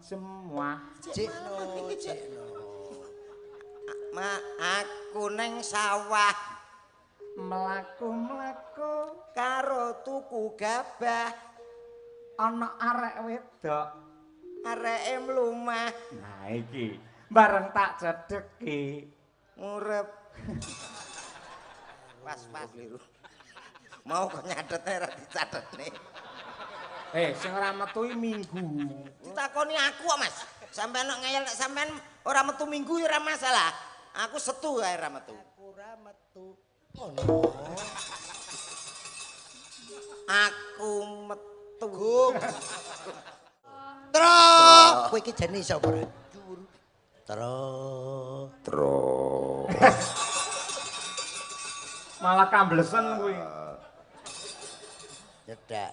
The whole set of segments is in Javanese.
jemwah. Cikno. Aku neng sawah Mlaku-mlaku karo tuku gabah ana arek wedok. Areke mlumah. Nah iki bareng tak cedheki. Ngurep. Pas liru. Mau kok nyatete ra dicathetne. Sing ora metu minggu. Ditakoni aku kok, Mas. Sampeyan nek ngeyel nek sampeyan ora metu minggu ya ora masalah. Aku setu ae ora metu. Aku ora metu. Ono. Aku metu. Tro. Kowe iki jane iso ora? Tro. Malah kamblesen kuwi. Cedak.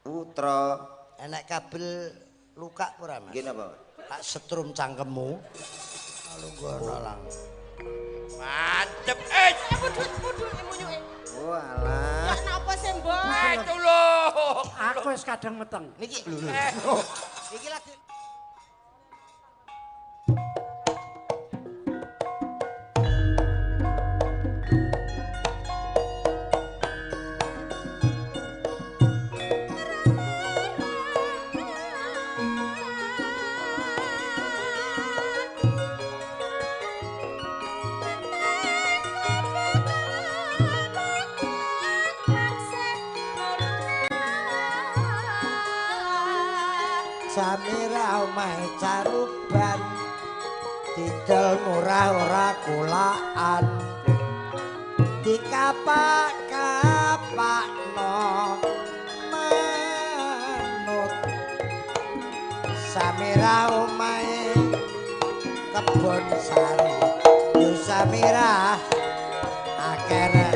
Putra. Enek kabel luka ora, Mas? Nggih napa? Tak setrum cangkemmu. Lalu ngono lang. Mantep. Mudhun munyuke. Oh alah. Ya napa sih, Mbok? Tulung. Aku wis kadang meteng. Niki. Iki lagi Samira omahe caruban didol murah ora kulaan dikapak-kapakno manut Samira omahe kebon sari yo Samira akeh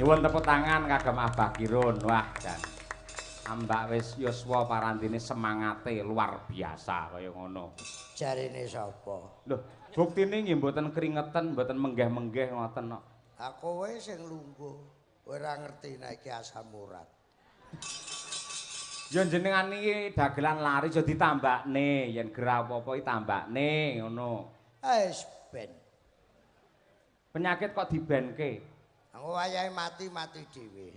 Nyuwun tepuk tangan kagem Abah Kirun. Wah, Jan. Ambak wis yuswa parantine semangate luar biasa kaya ngono. Jarine sapa? Lho, buktine nggih mboten keringetan, mboten menggeh-menggeh ngoten kok. Aku wae sing lungguh. Ora ngerti nek iki asam urat. Ya jenengan iki dagelan lari aja ditambakne, yen gerah apa-apa iki tambakne ngono. Wis ben. Penyakit kok dibenke. Aku wayahe mati dhewe.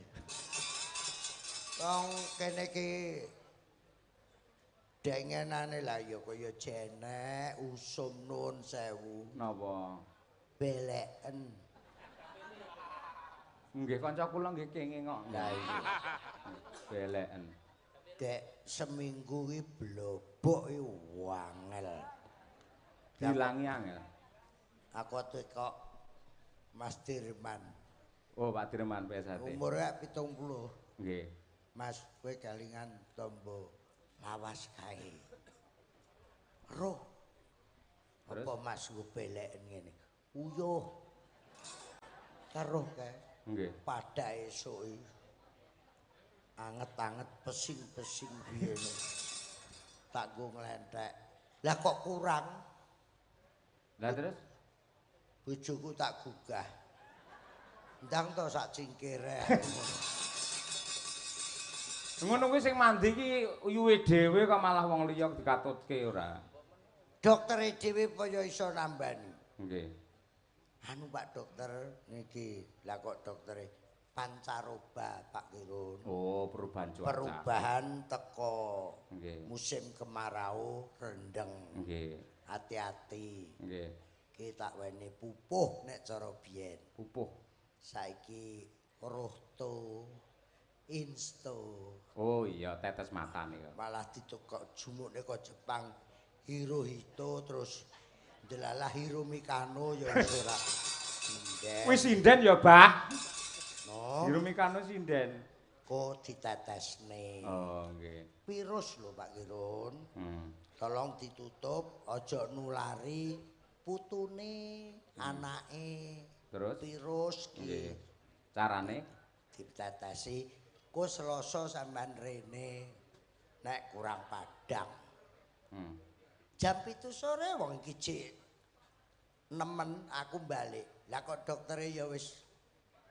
Wong kene iki dengenane lah ya kaya jenek, usum nun sewu. Napa? beleken. Nggih kanca kula nggih kenging kok. Lah iya. Beleken. Dek seminggu iki blobok iki wangel. Dilangi angel. Aku kok Mas Dirman. Oh, Pak Dirman PSAT. Umure 70. Nggih. Mas, kowe kalingan tombo lawas kae. Roh. Apa Mas go beleken ngene? Uyuh. Karoh kae. Nggih. Pada esuk iki. Anget-anget pesing-pesing biyene. Tak go nglenthek. Lah kok kurang? Lah terus Bojoku tak gugah. Ndang to sak cingkire. ngono kuwi sing mandi iki uyuhe dhewe kok malah wong liya dikatutke ora. Doktere dhewe kaya iso nambani. Nggih. Anu Pak Dokter niki lah kok doktere pancaroba Pak Kirun. Oh, perubahan cuaca. Perubahan teko Nggih. musim kemarau rendeng. Nggih. Hati-hati. Nggih. Ki tak weni pupuh nek cara biyen. Pupuh. Saiki rohto insto. Oh iya, tetes mata nih. Malah ditukok jumukne kok Jepang Hirohito terus delalah Hiromikano ya wis ora. Wis sinden ya, Bah. No. Hiromikano sinden. Kok ditetesne. Oh, nggih. Virus lho Pak Kirun. Tolong ditutup, aja nulari putune, anake. Terus virus ki. Nggih. Carane Ditetesi ku Selasa sampean rene nek kurang padang. Jam 7 sore wong iki cek nemen aku balik. Lah kok doktere ya wis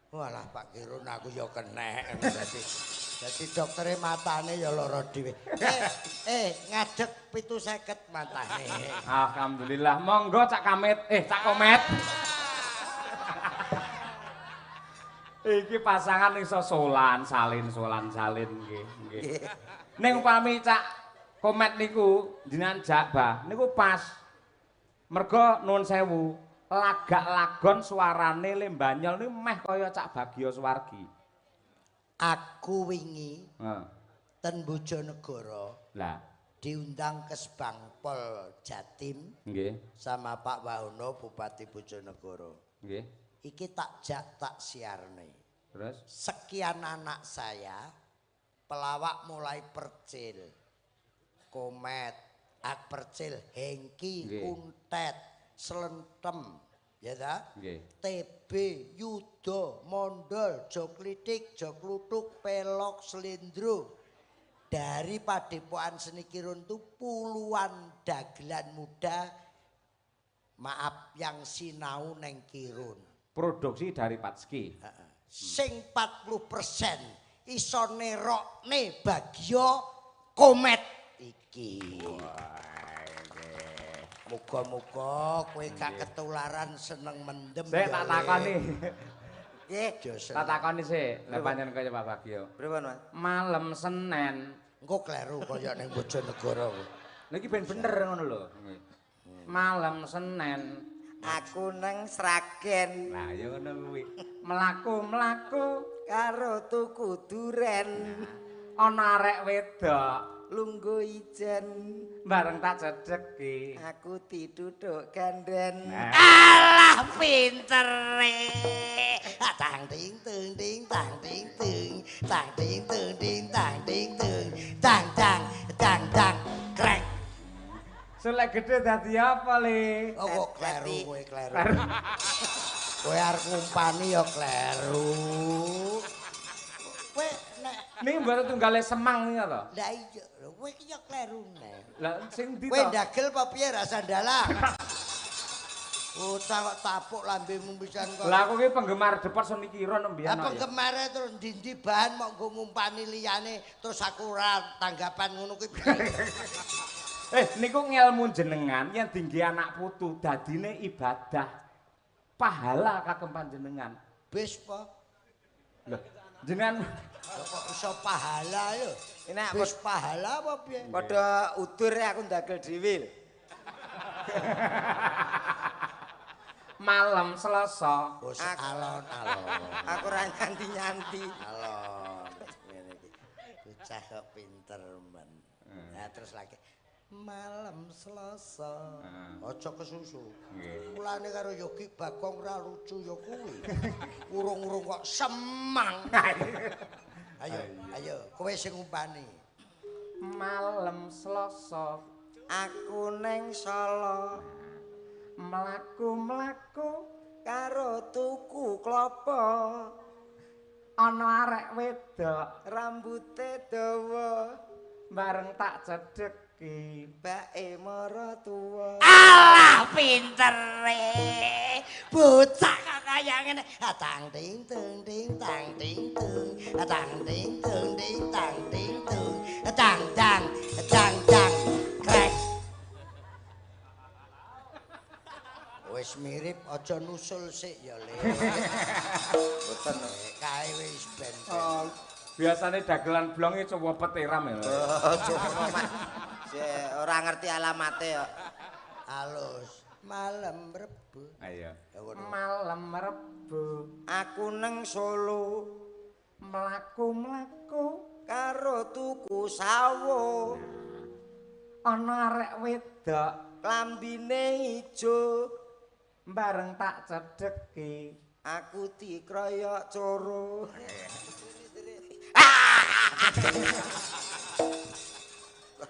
walah Pak Kirun aku ya kenek dadi doktere matane ya lara dhewe. Ngadeg 750 matane. Alhamdulillah. Monggo Cak Kamit, Cak Komet. Iki pasangan iso salin salin nggih, nggih. Ning upami Cak Komet niku jenengan Jakbah niku pas. Mergo nuwun sewu, lagak lagon suarane Lembanyol niku meh kaya Cak Bagio Suwargi. Aku wingi ten Bojonegoro. Lah, diundang ke Sbangpol Jatim. Nggih. Sama Pak Wahono Bupati Bojonegoro. Nggih. Iki tak siarne. Terus sekian anak saya pelawak mulai Percil, Komet, Percil, Hengki, Kuntet, Slentem, ya ta? TB, Yudo, Mondol, Joklitik, Joklutuk, Pelok, Slendro. Dari Padepokan Seni Kirun itu puluhan dagelan muda, maaf yang sinau neng Kirun. Produksi dari Patski. Sing 40% iso nerokne Bagio Komet iki. Muga-muga kowe gak ketularan seneng mendem. Sik tak takoni. Nggih, tak takoni sik, lha pancen kaya Pak Bagio. Pripun, Mas? Malam Senin. Engko kleru kaya ning Bojonegoro. Lha iki ben bener ngono lho. Malam Senin aku nang Sragen. Lah ya ngono kuwi. Mlaku-mlaku karo tuku duren. Ana arek wedok lungguh ijen bareng tak cedheki. Aku diduduk ganden. Alah pintere. Tang ting tung ting tang ting tung. Tang ting tung ting tang ting tung. Tang tang tang tang krek. Selek gede dadi apa le? Oh kok kleru kowe kleru. Kowe arep ngumpani ya kleru. Kowe nek ning mboten tunggale semang iki to. Lah iya, kowe iki ya kleru nek. Lah sing ndi to? Kowe ndagel apa piye ra sandalah? Oh, cawak tapuk lambemu pisan kok. Lah aku ki penggemar Depot Seni Kirun mbiyen. Apa gemare terus ndi-ndi bahan mok nggo ngumpani liyane terus aku ora tanggapan ngono kuwi. Niku ngelmu jenengan yen dinggi anak putu dadine ibadah pahala kagem panjenengan. Bis apa? Lho, jenengan kok iso pahala lho. Enak wis pahala apa piye? Padha udure aku ndagel dhewe. malam Selasa. Bos alon-alon. Aku ora nyanti-nyanti. Alon. Ngene iki. Bocah kok pinter men. Nah terus lagi malam Selasa. Aja kesusu. Mulane karo Yogi Bagong ra lucu ya kuwi. Urung-urung kok semang. Ayo, kowe sing umpani. Malam Selasa Aku neng Solo mlaku-mlaku karo tuku klopo ana arek wedok rambute dawa bareng tak cedheki bake mara tuwa. Alah pintere. Bocah kok kaya ngene. Tang ting tung ting tang ting tung. Tang ting tung ting tang ting tung. Tang tang tang tang krek. Wis mirip aja nusul sik ya Le. Boten. Kae wis ben. biasane dagelan blonge coba petiram ya. Ora ngerti alamate kok. Halus. Malam Rebo. Ayo. Malam Rebo Aku neng Solo mlaku-mlaku karo tuku sawo ana arek wedok klambine ijo bareng tak cedheki aku dikroyok coro.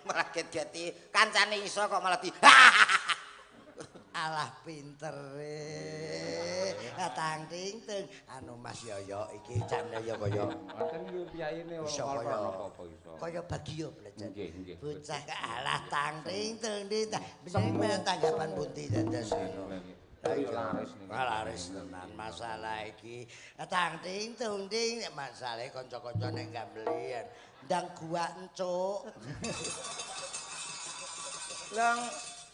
Malah dadi kancane iso kok malah di Alah pintere. Tang ting tung. Anu Mas Yoyo iki candaya kaya ngoten iki piyayene iso ora kaya apa-apa iso. kaya bagio belajar. Nggih, nggih. Bocah alah tang ting tung ting. Bener tanggapan pundi dados ngono. Ayo laris niki. Laris tenan masalah iki. Tang ting tung ting masalah kanca-kanca nek gambelian. Ndang gua encuk. Lang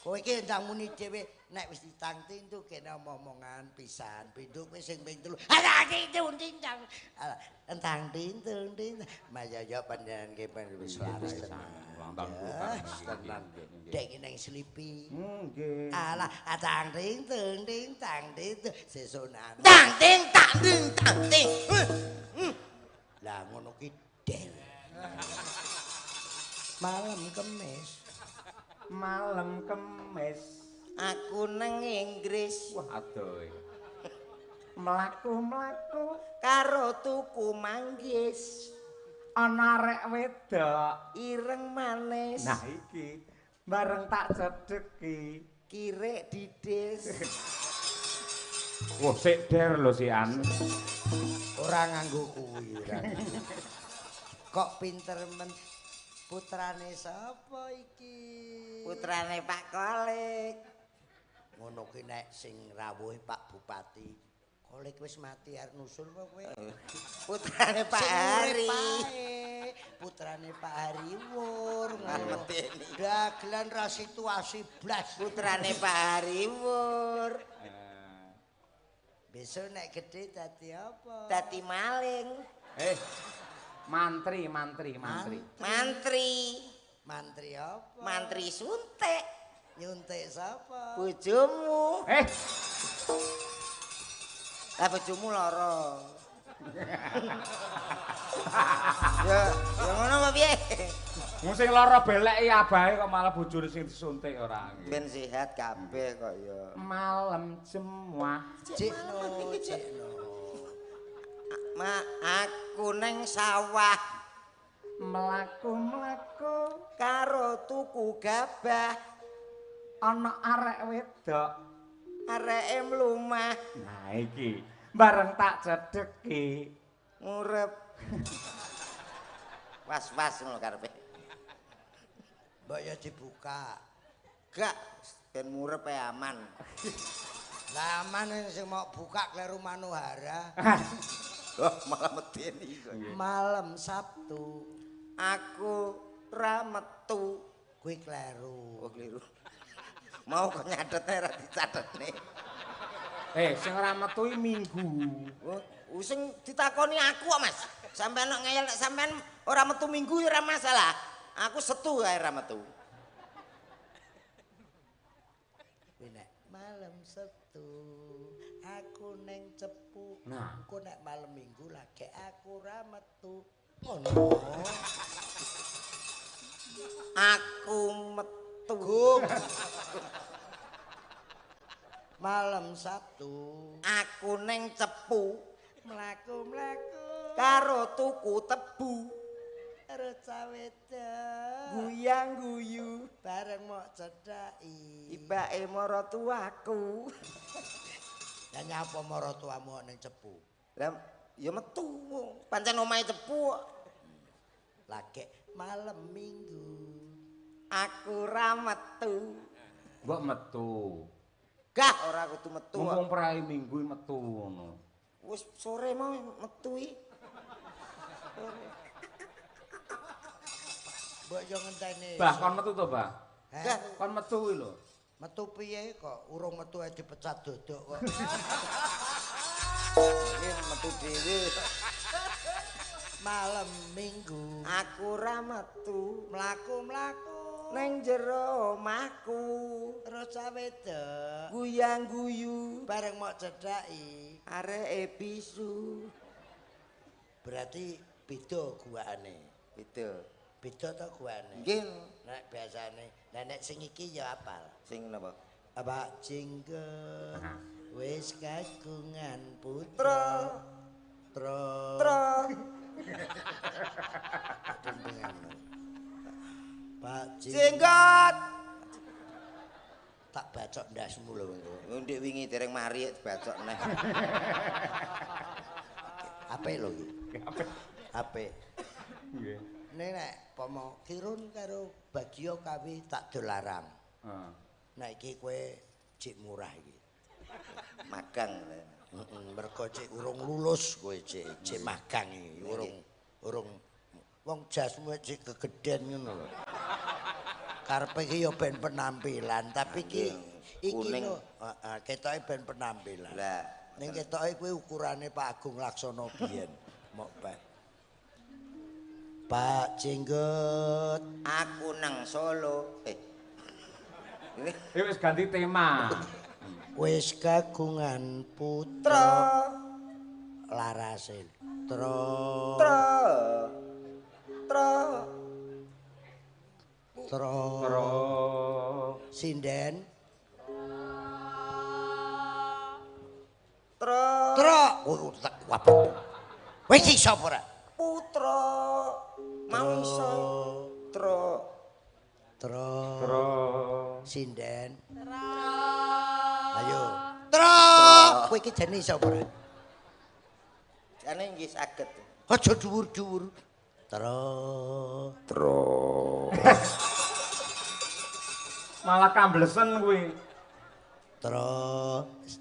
Kowe iki ndang muni dhewe nek wis ditangting tuh kene omongan pisan pinduk wis sing ping 3. Tang ting tung ting tang. Tang ting tung ting. Mayaya panjenengan ki wis laris tenan. Tenan. Dek nang slipi. Nggih. Alah tang ting tung ting tang ting sesonan. tang ting tang ting tang ting. Lah ngono ki del. Malam Kemis. Malam Kemis Aku neng Inggris wah adoh. Mlaku-mlaku karo tuku manggis ana arek wedok ireng manis. nah iki bareng tak cedheki Kirek didis. wah sik der lho si An Ora nganggo kuwi ora. Kok pinter men putrane sapa iki? Putrane Pak Kolik. Ngono ki nek sing rawuhe Pak Bupati. Kolik wis mati arep nusul kok kowe. Putrane Pak Sing Hari. urip ae. Putrane Pak Hariwur. Ngerteni. Dagelan ra situasi blas. Putrane Pak Hariwur. Besok nek gede dadi apa? Dadi maling. mantri Mantri. Mantri apa? Mantri suntik. Nyuntik sapa? Bojomu. Lah bojomu lara. Ya ngono apa piye? Wong sing lara beleki abahe kok malah bojone sing disuntik ora. Ben sehat kabeh kok ya. Malam jemuah. Cikno. Aku neng sawah Mlaku-mlaku karo tuku gabah ana arek wedok. areke mlumah Nah iki bareng tak cedheki ngurep. Was-was ngono karepe. Mbok ya dibuka. Gak ben murep aman. Lah aman sing mau buka kleru Manuhara. Oh, malah medeni kok. Malam Sabtu Aku ra metu. kuwi kleru. Oh, keliru. Mau kok nyatete ra dicathetne. sing ora metu Minggu. Oh, sing ditakoni aku kok, Mas. Sampeyan nek ngeyel nek sampean ora metu Minggu ya ora masalah. Aku Setu ae ra metu. Kuwi nek malam Sabtu Engko nek malam Minggu lagi aku ra metu. Ngono. Aku metu. Malam Sabtu Aku neng cepu mlaku-mlaku karo tuku tebu. karo caweda Guyang guyu bareng mok cedhaki. ibake maratuaku. Ya nyapa maratuamu ning cepu? Lah ya metu. Pancen omahe cepu. Lagi malam Minggu. Aku ra metu. Mbok metu. Gah ora kudu metu. Mumpung prai minggu metu ngono. Wis sore mau metu iki. Mbok yo ngenteni. Bah kon metu to, Bah? Heh, Kon metu kuwi lho. metu piye kok urung metu ae dipecat dodok kok. Iki metu dhewe. Malam Minggu Aku ra metu. mlaku-mlaku Neng jero omahku. terus caweda Guyang guyu bareng mok cedhaki. areke bisu. Berarti beda guane. Beda. Beda to guane. Nggih. Nek biasane, nek sing iki ya apal. Sing napa? Abak jenggot wis kagungan putra. Tro. Pak Jenggot. tak bacok ndasmu lho engko. Ndek wingi dereng mari dibacok neh. Apik lho iki. Apik. Nggih. Nek pomo kirun karo Bagio kawi tak dolarang. Heeh. Nek iki kowe cik murah iki. Magang. Mergo cik urung lulus kowe cik magang iki. Urung wong jasmu cik kegeden ngono lho. Karepe iki ya ben penampilan, tapi iki lho, heeh, ketoke ben penampilan. Lah, ning ketoke kuwi ukurane Pak Agung Laksono biyen. Mok Pak Jenggot, aku nang Solo. Ini Wis ganti tema. wis kagungan putra larase. Tro. Sinden. Tro. Wabuk. Wis iso apa ora? Putra. Mau iso. Tro. Sinden. Ayo. Tro. Kowe iki jane iso apa ora? Jane nggih saged. Aja dhuwur-dhuwur. Tro. Malah kamblesen kuwi. Tro.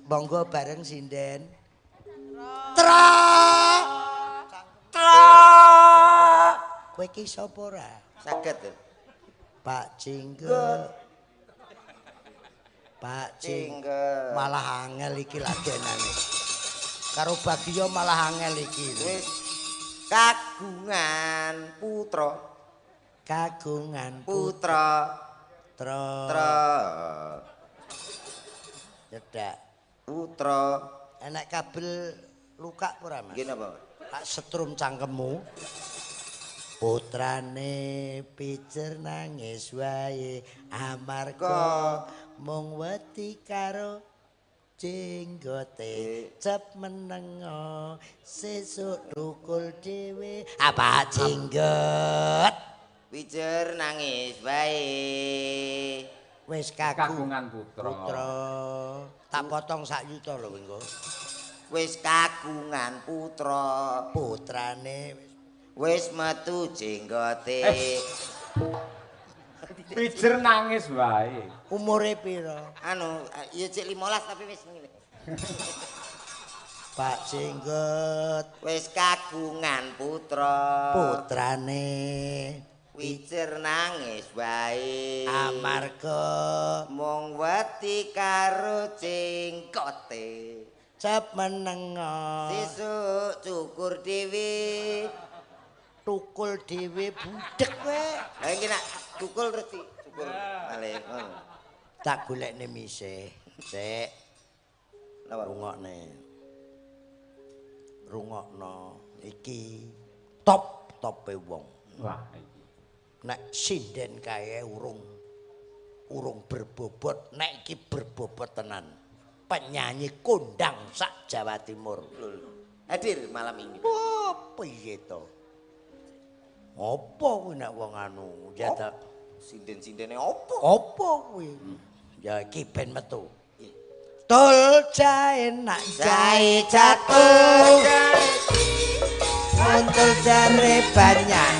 Monggo bareng sinden. Tro. Kowe iki sapa ora? Saged. Pak Jenggot. Pak Jenggot. Malah angel iki ladenane. Karo Bagio malah angel iki. Wis kagungan putra. Tro. Yedak. Putra. Enek kabel luka ora, Mas? Nggih napa? Tak setrum cangkemmu. Putrane pijer nangis wae amarga mung wedi karo jenggote cep menengo sesuk thukul dhewe apa jenggot Pijer nangis bae. wis Kagungan putra. tak potong sak yuta lho engko Wis kagungan putra. putrane Wis metu jenggote. Pijer nangis wae. umure pira Anu, ya cek 15 tapi wis ngene. Pak Jenggot Wis kagungan putra. putrane Pijer nangis bae. amarga Mung wedi karo jenggote. cep menengo Sesuk cukur dhewe. tukul dhewe budhek kowe Lah iki nak tukul terus cukur. Malih ngono. tak golekne misih sik Napa? rungokne rungokno iki top-tope wong. Wah, iki. Nek sinden kae urung berbobot, nek iki berbobot tenan. Penyanyi kondang sak Jawa Timur. Hadir malam ini. Oh, piye to? Apa kuwi nek wong anu? Ya ta Sinden-sindene opo? apa kuwi? Ya iki ben metu. Tol jae nak jae jatuh. Muntul jare banyak.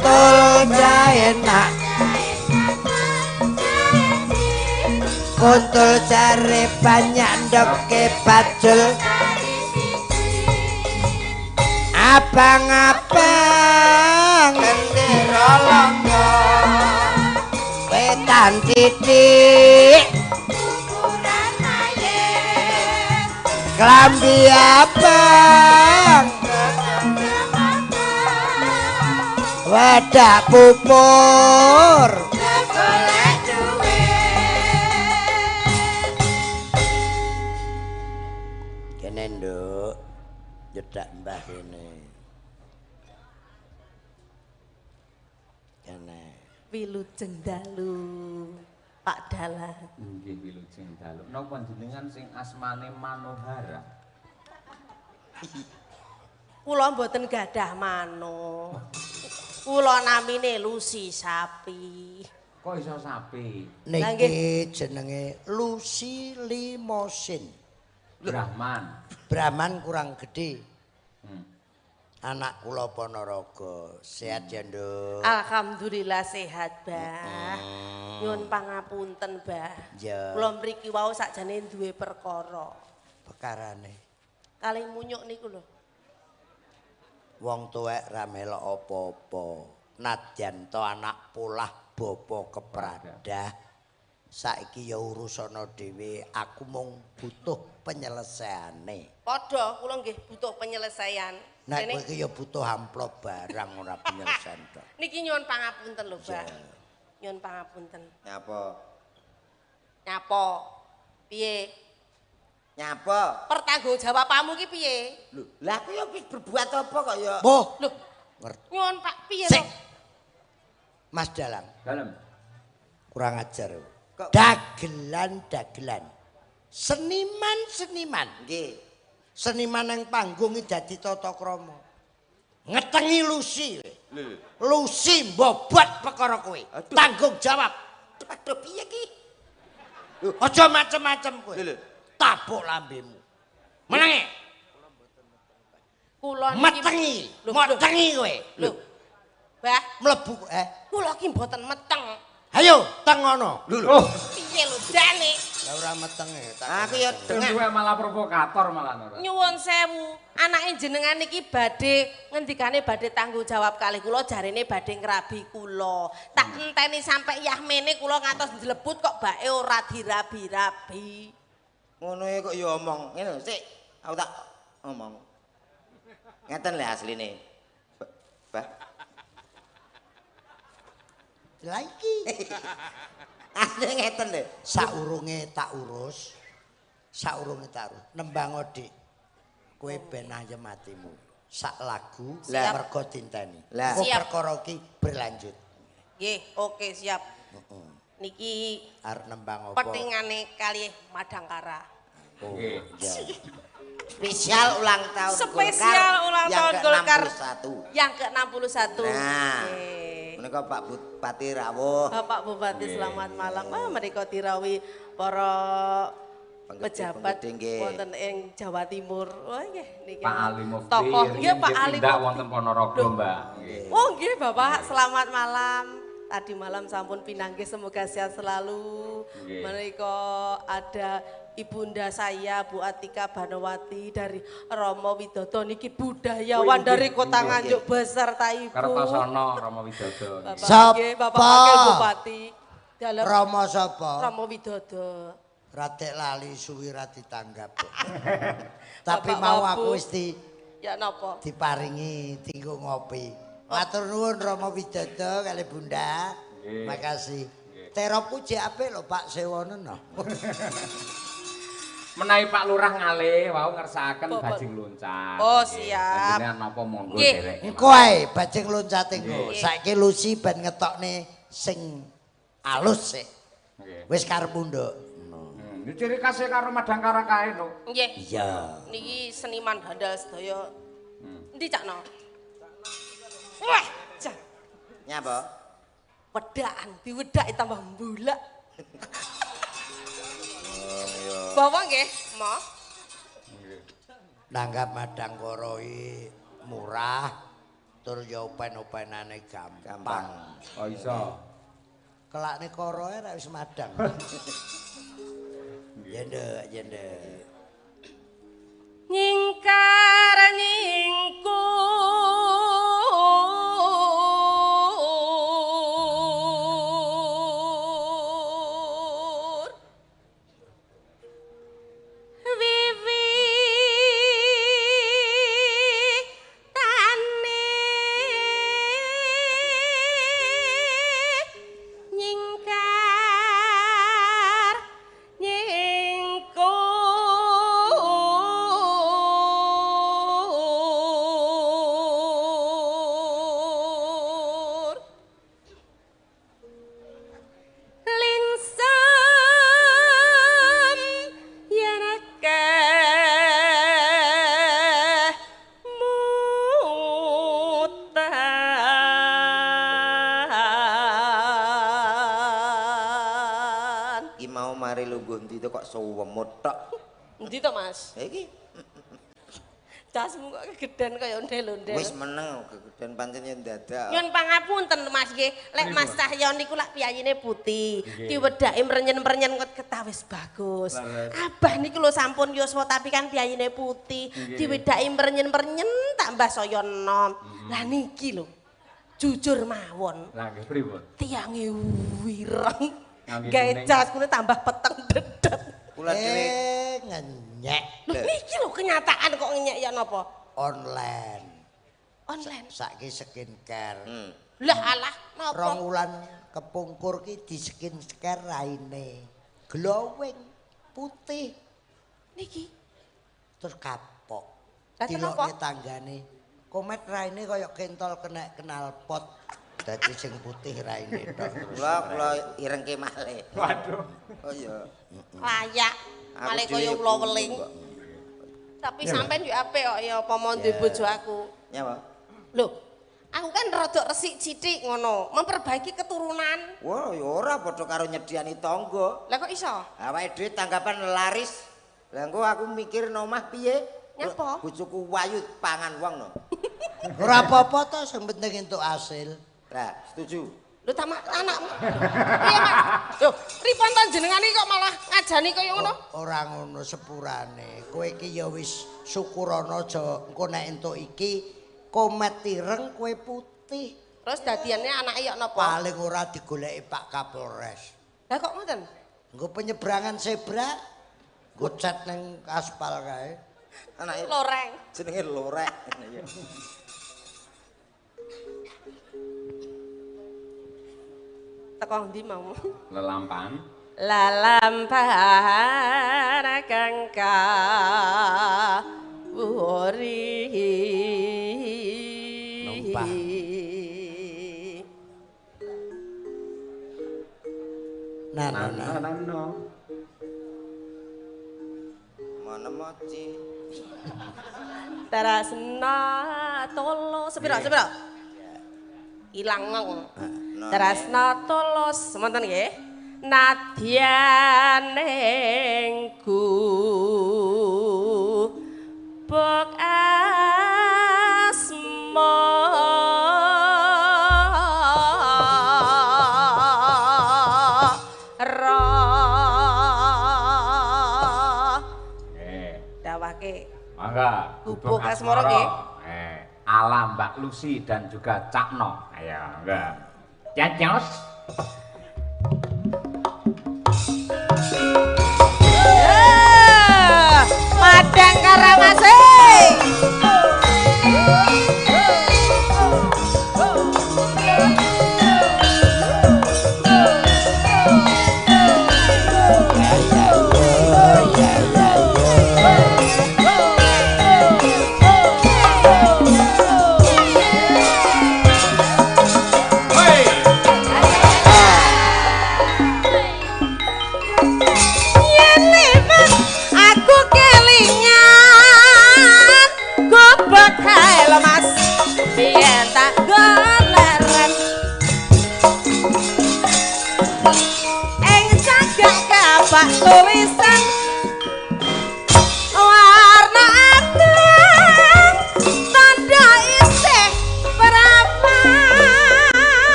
Tol jae nak. Muntul jare banyak ndoke bajul. Abang-abang gendera longgo. Wetan titik ukuran ayen klambi abang wadah pupur golek duit kene nduk jedak mbah kene Wilujeng dalu Pak Dalan. Nggih wilujeng dalu. Napa jenengan sing asmane Manohara? Kula mboten gadah mano. Kula namine Lucy Sapi. Kok iso sapi? Niki jenenge Lucy Limosin. Brahman kurang gede. Anak kula Ponorogo, sehat ya, Nduk? Alhamdulillah sehat, Bah. Nyuwun pangapunten, Bah. Ya. Kula mriki wau sakjane duwe perkara. Perkarane. Kalih munyuk niku lho. Wong tuwek ra melok apa-apa. Nadyan to anak polah bapa kepradah. Saiki ya urusana dhewe, aku mung butuh penyelesaiane. Padha kula nggih butuh penyelesaian. Nek kowe iki ya butuh amplop barang ora penyelesaian tok. Niki nyuwun pangapunten lho, Bah. Nyuwun pangapunten. Nyapa? Piye? Nyapa? Pertanggungjawabanmu ki piye? Lho, lah aku ya wis berbuat apa kok ya? Boh, Lho, nyuwun Pak piye Sik. to? Mas Dalang. Dalem. Kurang ajar. Kok- Dagelan. Seniman. Nggih. Seniman yang panggung iki dadi tata krama. Ngetengi Lucy. Lho. Lucy mbobot perkara kowe. Aduh. Tanggung jawab. Aduh piye ki? Aja macem-macem kowe. Lho. Tapuk lambemu. Menangi. Kula Metengi. Lho, Metengi kowe. Lho. Bah, Mlebu kula ki mboten meteng. Ayo tengono. Oh, Piye lho jane? Lah ora metenge. Aku ya sing duwe malah provokator malah ora. Nyuwun sewu, anake jenengan iki badhe ngendikane badhe tanggung jawab kalih kula jarene badhe ngrabi kula. Tak enteni sampe yahmene kula ngantos njlebut kok bake ora dirabi-rabi. Ngono e kok ya omong. Ngene lho, sik. Aku tak ngomong. Ngeten lho asline. Bah. Lagi. Asline ngeten lho. Saurunge tak urus. Nembang Odik. Kowe ben ayem atimu. Sak lagu Lah. mergo dinteni. Lah. Kok Siap. perkara iki berlanjut. Nggih, oke siap. Niki Arep nembang apa? petingane kalih Madangkara. Oh, Nggih. ya. Spesial ulang tahun Spesial ulang tahun Golkar ke-61. yang ke-61. Nah. Nggih. Menika Pak Bupati rawuh. Bapak Bupati selamat malam. Mereka dirawi para pejabat Penggede, nggih. wonten ing Jawa Timur. Wah nggih niki. Pak Ali Mufti. Tokoh nggih Pak Ali Tindak Mufti. wonten Ponorogo, Mbak. Nggih. Oh nggih Bapak, selamat malam. Tadi malam sampun pinanggih semoga sehat selalu. Nggih. Mereka ada ibunda saya Bu Atika Banowati dari Romo Widodo niki budayawan Nggih, dari Kota nggih, Nganjuk beserta Ibu. Kertosono Rama Widodo. Bapak Sapa? nggih, Bapak Wakil Bupati. Dalam Rama sapa? Romo Widodo. Ratek lali suwi ra ditanggap. Tapi Bapak mau Wabu. aku wis Ya napa? diparingi tinggu ngopi. Matur nuwun Rama Widodo kali Bunda. Nggih. Makasih. Teropku jek apik lho Pak Sewono no. menawi Pak Lurah ngalih wau ngersakaken bajing loncat. Oh, siap. Jenengan napa monggo Nggih. derek. Engko ae bajing loncat engko. Saiki Lucy ben ngetokne sing alus sik. Nggih. Wis karepmu, Nduk. Ini ciri khasnya karo Madangkara kae no. Nggih. Iya. Niki seniman handal sedaya. Endi Cakno? Wah, Cak. Nyapa? Wedakan diwedaki tambah mbulak. Bawa nggih, Mo. Nanggap Madangkara iki murah tur ya open-openane gampang. Oh iso. Kelakne koroe ra wis madang. Jendek, jendek. Nyingkar nyingkur wiwitane nyingkar nyingkur lingsem yen akeh mutan. Iki mau mari lungguh ndi to kok suwemut tok. Endi to, Mas? Iki Dasmu kok kegedean kaya ondel-ondel. wis meneng gegeden pancen yen dadak. Nyun pangapunten Mas nggih. Lek Mas Cahyo niku lak piyayine putih, diwedhaki mrenyen-mrenyen kok ketawis bagus. Abah niku lho sampun yuswa tapi kan piyayine putih, diwedhaki mrenyen-mrenyen tambah saya enom. Lah niki lho. Jujur mawon, Lah nggih pripun? tiange wireng. Ngangge Gawe kuning. jas kune tambah peteng dedet. Kula dhewe Ngenyek Lho niki lho kenyataan kok ngenyek ya napa? online. Online. Saiki skincare. Lah alah napa? 2 wulan kepungkur ki di skincare raine. Glowing, putih, Niki. terus kapok. Lah kenapa? Dilokne tanggane. Komet raine kaya kentol kena knalpot. Dadi sing putih raine tok terus. kula irengke malih. Waduh. Oh iya. Layak. Aku Malih dhewe kaya ya ula bungu weling. kok. Tapi sampean yo apik kok ya apa mau duwe bojo aku. Nyapa? Lho, aku kan rada resik sithik ngono, memperbaiki keturunan. Wah, ya ora padha karo nyediani tangga. Lah kok iso? Awake dhewe tanggapan laris. Lah engko aku mikir nomah piye? Nyapa? Bojoku wayu pangan wong no. Ora apa-apa to sing penting entuk hasil. Lah, setuju. Lho tamak anakmu. Piye, Mas? Lho, pripun to jenengan iki kok malah ngajani kaya ngono? Ora ngono sepurane. Kowe iki ya wis syukurana aja engko nek entuk iki komet ireng kowe putih. Terus dadiane anake ya napa? Paling ora digoleki Pak Kapolres. Lah kok ngoten? Engko penyeberangan zebra nggo cat ning aspal kae. Anake Loreng. jenenge lorek. Teko ndi mau? Lelampan. Lalampahan kangka wuri Numpang. No. Mana moci. Terasna tolo sepira. Ilang ngong. Terasna tolos semonten nggih. Nadyanengku bok asma ra dawake Mangga. Gubuk asmara nggih. Ala Mbak Lucy dan juga Cakno. Ayo, enggak. Cacos. Madang Karamase.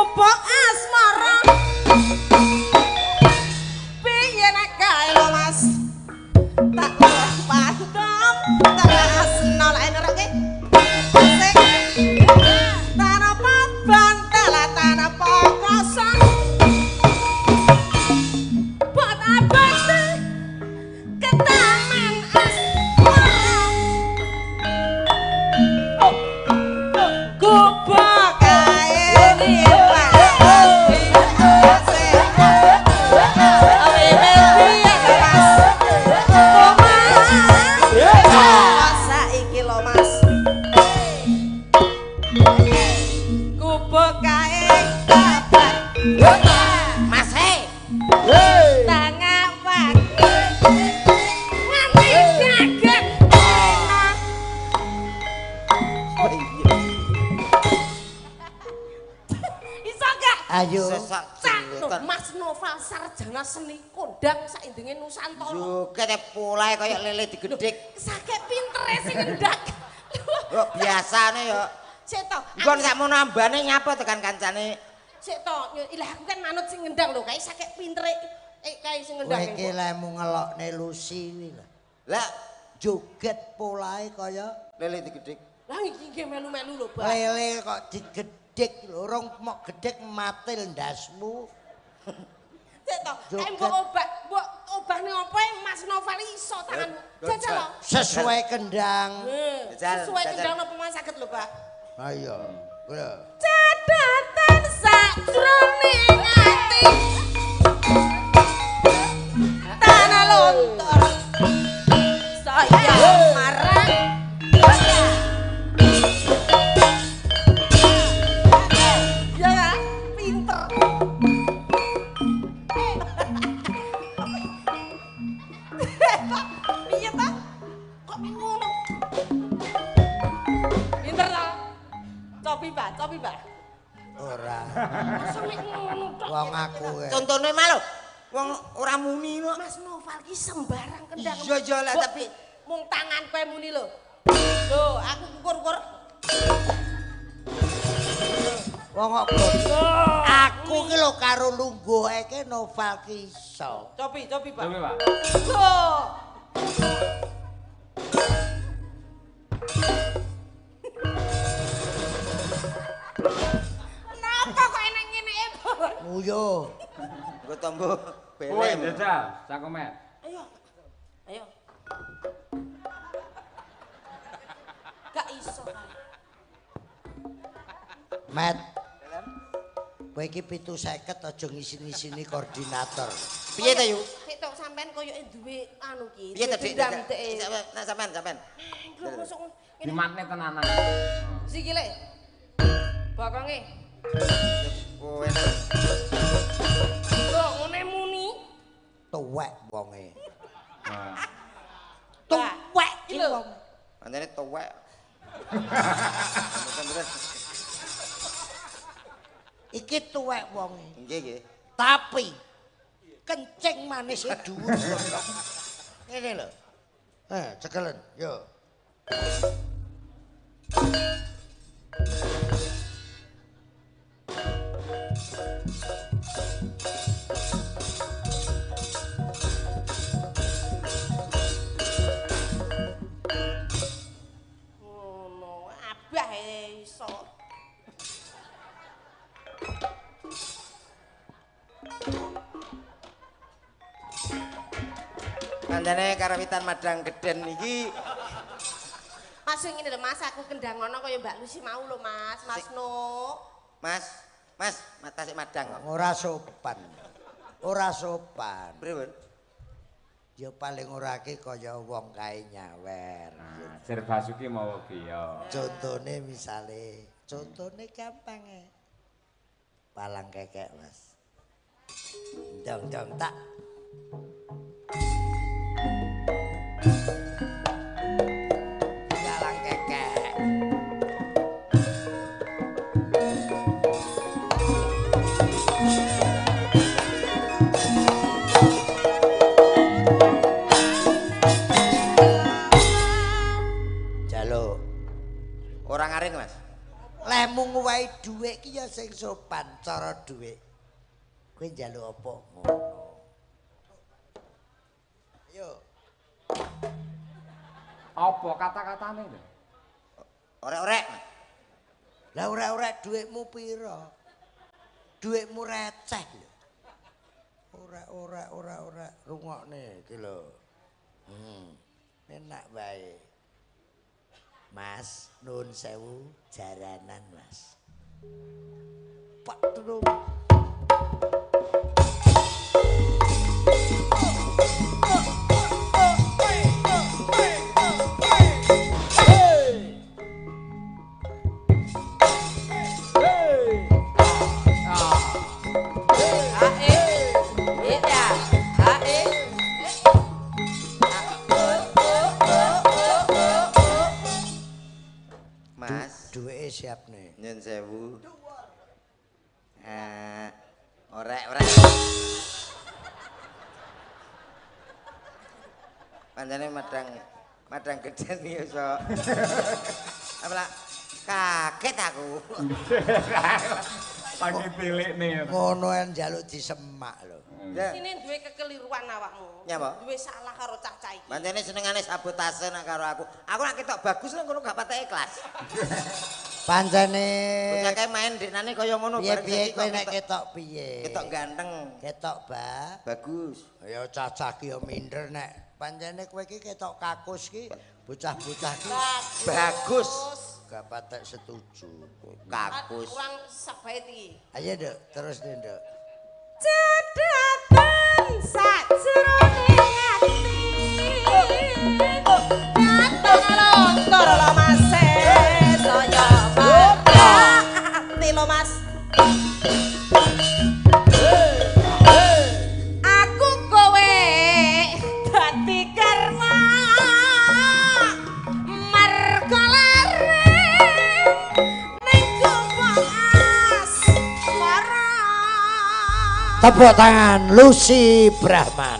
Gubuk asmara piye nek gawe lo Mas tak pandang terasno lek ngereke asik tanapa bantal tanapa kosong buat abad ke taman asmara gubuk kae saiki lho Mas gubuk kae Mas he. tengah waktu nganti kaget iso gak? Ayo. Sesak Cak, jelekan. Mas Noval sarjana seni kondang saindenge Nusantara. Juga teh polahe kaya lele digedhik. Sakit pintere sing ngendak. Kok biasane ya. Sik to. Nggon sakmono ambane nyapa tekan kancane. Sik to, ilah aku kan manut sing ngendang lho, kae sakit pintere kae sing ngendang. Kowe iki lemu ngelokne Lucy kuwi lho. Lah Joget polahe kaya lele digedhik. Lah iki nggih melu-melu lho, Bang. lele kok digedhik lho, urung mok gedhek matil ndasmu. Sik to, Joget. mbok obahne apa Mas Noval iso tangan. Jajal lho. Sesuai kendang. Jajal, Sesuai jajal. kendang napa mas saged lho, Pak. Ayo. Lho. Cadatan sakjroning ati tanah lontor saya marang ya pinter piye ta kok ngono pinter ta cobi Pak Ora. masa mek ngono tok Wong aku e. Contone malu. Wong ora muni no. Mas Noval ki sembarang kendang. Iya, iya lah, Mbok, tapi mung tangan kowe muni lho. Lho, aku kukur-kukur. Wong kok goblok. Aku ki lho karo lungguhke Noval ki iso. Cobi, Pak. Coba, Pak. Lho. Napa kok enek ngene e, Pak? Nguyuh. nggo tombo Kowe belem. jajal, sakomet. Ayo. Ayo. Gak iso kae. Met. Kowe iki 750 aja ngisi-ngisini koordinator. Piye ta yu? Sik tok sampean koyoke duwe anu ki. Piye ta Dik? dendam dek. Nah sampean. Lho mosok ngene. Dimatne tenanan. Sikile. Bokonge. Kowe Lho ngene muni. Tuwek wonge. Nah, Tuwek Iki ki lho. wong. pancene tuwek. Bener-bener. Iki tuwek wonge. Nggih nggih. Tapi kencing manis e dhuwur. Ngene lho. Cekelen, yo. Ngono, abah iso. Pancene karawitan madang gedhen iki Mas ngene lho Mas, aku kendang ngono kaya Mbak Lucy mau lho Mas, Mas No. Mas, tasik madang kok. Ora sopan. Ora sopan. Pripun? Ya paling ora ki kaya wong kae nyawer. nah, Jer Basuki mau piye? Contone misale, contone gampang e. Palang kekek, Mas. Dong tak. Palang kekek. Jaluk. Ora ngaring, Mas. Lemu nguwahi dhuwit ki ya sing sopan cara dhuwit. Kowe njaluk apa ngono. Yo. Apa kata-katane lho? Orek-orek. Lah orek-orek dhuwitmu pira? Dhuwitmu receh lho. Orek rungokne iki lho. Enak bae. Mas, nuwun sewu jaranan, Mas. Pak Tulung. Siap nih. Nyun sewu. Orek. Pancene madang gedhen iso. Apa kaget aku. Pagi tilikne. Ngono en njaluk disemak lho. Sini duwe kekeliruan awakmu. Nyapa? Duwe salah karo cah-cah iki. Pancene senengane sabotase nak karo aku. Aku nak ketok bagus lho ngono gak patek ikhlas. Pancene bocah kae main deknane kaya ngono bareng piye kowe nek ketok piye? Ketok ganteng. Ketok bagus. Ya cacah ki ya minder nek pancene kowe iki ketok kakus ki bocah-bocah ki bagus. Gak patek setuju. Kakus. Kurang sabae iki. Ayo, Nduk, terus nih, Nduk. Cedhatan sajroning ati. Datang lontor lo Mas saya ati lo Mas. Aku kowe dadi karma marga lare ning gumong asmara. Tepuk tangan Lucy Brahman.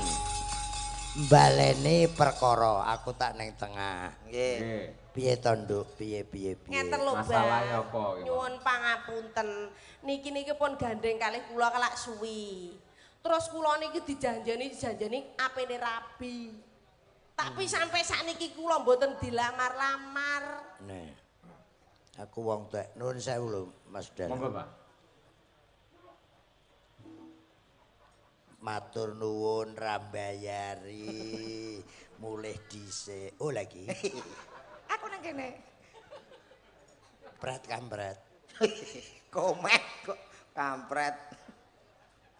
Baleni perkara aku tak neng tengah. Nggih. Piye to, Nduk? Piye? Ngeten lho, Masalahe apa? Nyuwun pangapunten. Niki pun gandeng kalih kula kelak suwi. Terus kula niki dijanjani apene rabi. Tapi sampai sakniki kula mboten dilamar-lamar. Nih. Aku wong tuwek. Nuwun sewu lho, Mas Dan. Monggo, Pak. Matur nuwun rambayari. Mulih dhisik. Oh lagi. Aku nang kene. Pret kampret. Komek kok kampret.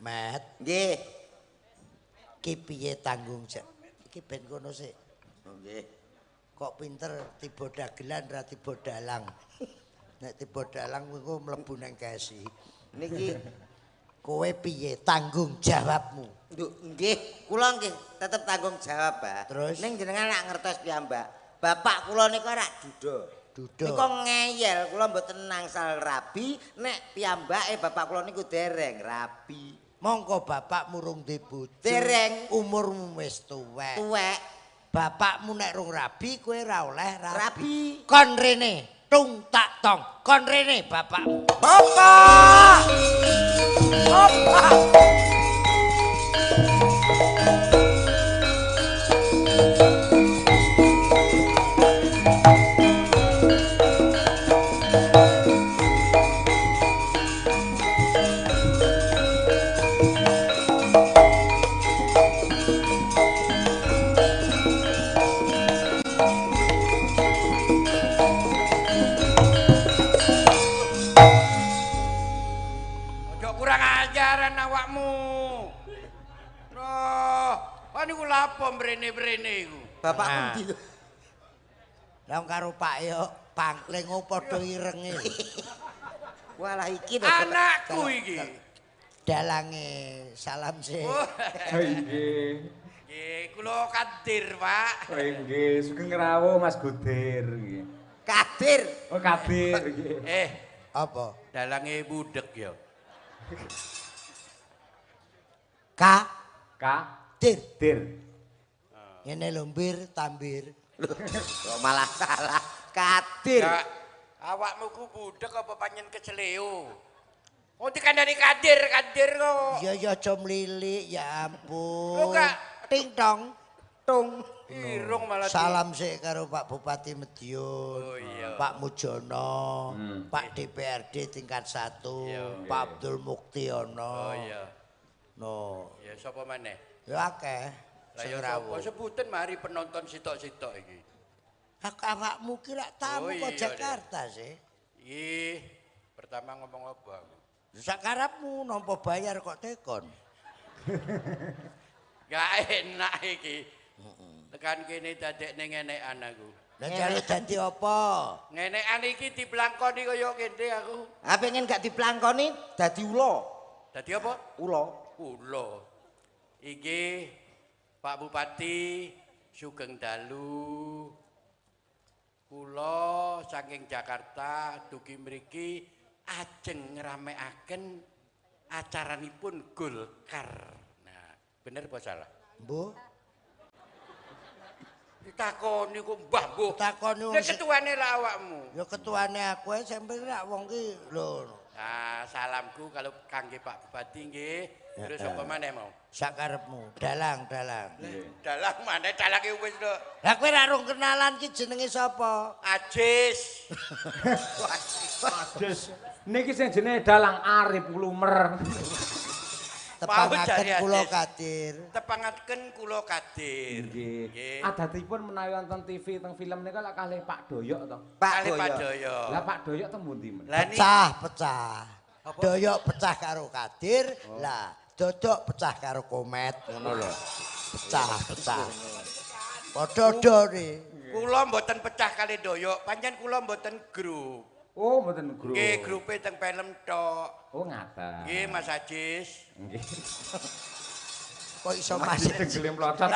Mat, Nggih. ki piye tanggung jawab? Iki ben kono sik. Nggih. Kok pinter tiba dagelan ra tiba dalang. Nek tiba dalang engko mlebu nang kesi. Niki Kowe piye tanggung jawabmu? nggih, kula nggih tetep tanggung jawab, Pak. Terus? Ning jenengan nak ngertos piyambak. Bapak kula niku ora duda. Duda. Niku ngeyel, kula mboten nangsal rabi, nek piyambake bapak kula niku dereng rabi. Mongko bapak murung di bojo. Dereng. Umurmu wis tuwek. Tuwek. Bapakmu nek rung rabi kowe ra oleh rabi. Rabi. Kon rene, tung tak tong. Kon rene bapakmu. Bapak! Bapak! Mrene-mrene iku. Bapak pundi lho? Lah karo Pak yo pangling padha irenge. Walah iki lho. Anakku iki. Dalange salam sih. Oh, Nggih. nggih, kula Kadir, Pak. Oh nggih, sugeng rawuh Mas Gudir nggih. Kadir. Oh Kadir nggih. Apa? Dalange budek ya. Dir. Dir. Ngene lho mbir tambir. Kok malah salah. Kadir. Ya, Awakmu ku budek apa panjen keceleo? Oh dikandani kadir kok. Ya aja mlilik ya ampun. Lho Kak, Ting tong. Tung. irung malah. Salam sik karo Pak Bupati Madiun. Oh iya. Pak Mujono, Pak DPRD tingkat 1, Pak Abdul Muktiono. Oh iya. No. Ya sapa maneh? Ya akeh. Lah ya Serawuh. sapa sebutin mari penonton sitok-sitok iki. Awakmu ki lak tamu Oh, kok iya, Jakarta sih. Ih, pertama ngomong apa aku? Sak karepmu nampa bayar kok tekon. Gak enak iki. Tekan kene dadekne ngenekan aku. Lah jaluk dadi apa? Ngenekan iki diblangkoni kaya kene aku. Ah pengen gak diplangkoni dadi ula. Dadi apa? Ula. Ula. Iki Pak Bupati Sugeng Dalu. Kula saking Jakarta dugi mriki ajeng ngramekaken acaranipun Golkar. Nah, bener apa salah? Mbuh, Ditakoni kok Mbah Mbuh. takoni wong Nek ketuane ra awakmu. ya ketuane aku ae sampe rak wong ki lho. Nah, salamku kalau kangge Pak Bupati nggih. Terus apa maneh mau? Sak karepmu, dalang. Dalang maneh dalange wis lho. Lah kowe ra rung kenalan ki jenenge sapa? Ajis. Ades. Niki sing jenenge Dalang Arif Klumer. Tepangaken jari kula Ades. Kadir. Tepangaken kula Kadir. Nggih. Nggih. Adatipun menawi wonten TV teng film nika lak kalih Pak Doyok to. Kali Pak Doyo. Doyo. Lah Pak Doyok teng pundi men? Lah niki Pecah. Doyok pecah karo Kadir, lah Dodok pecah karo Komet ngono lho. Pecah. Padha nih. kula mboten pecah kali Doyo, pancen kula mboten grup. Oh, mboten grup. Nggih, grupe teng film tok. Oh, ngaten. Nggih, Mas Ajis. Nggih. Kok iso Masih masih tenggelim pelocot.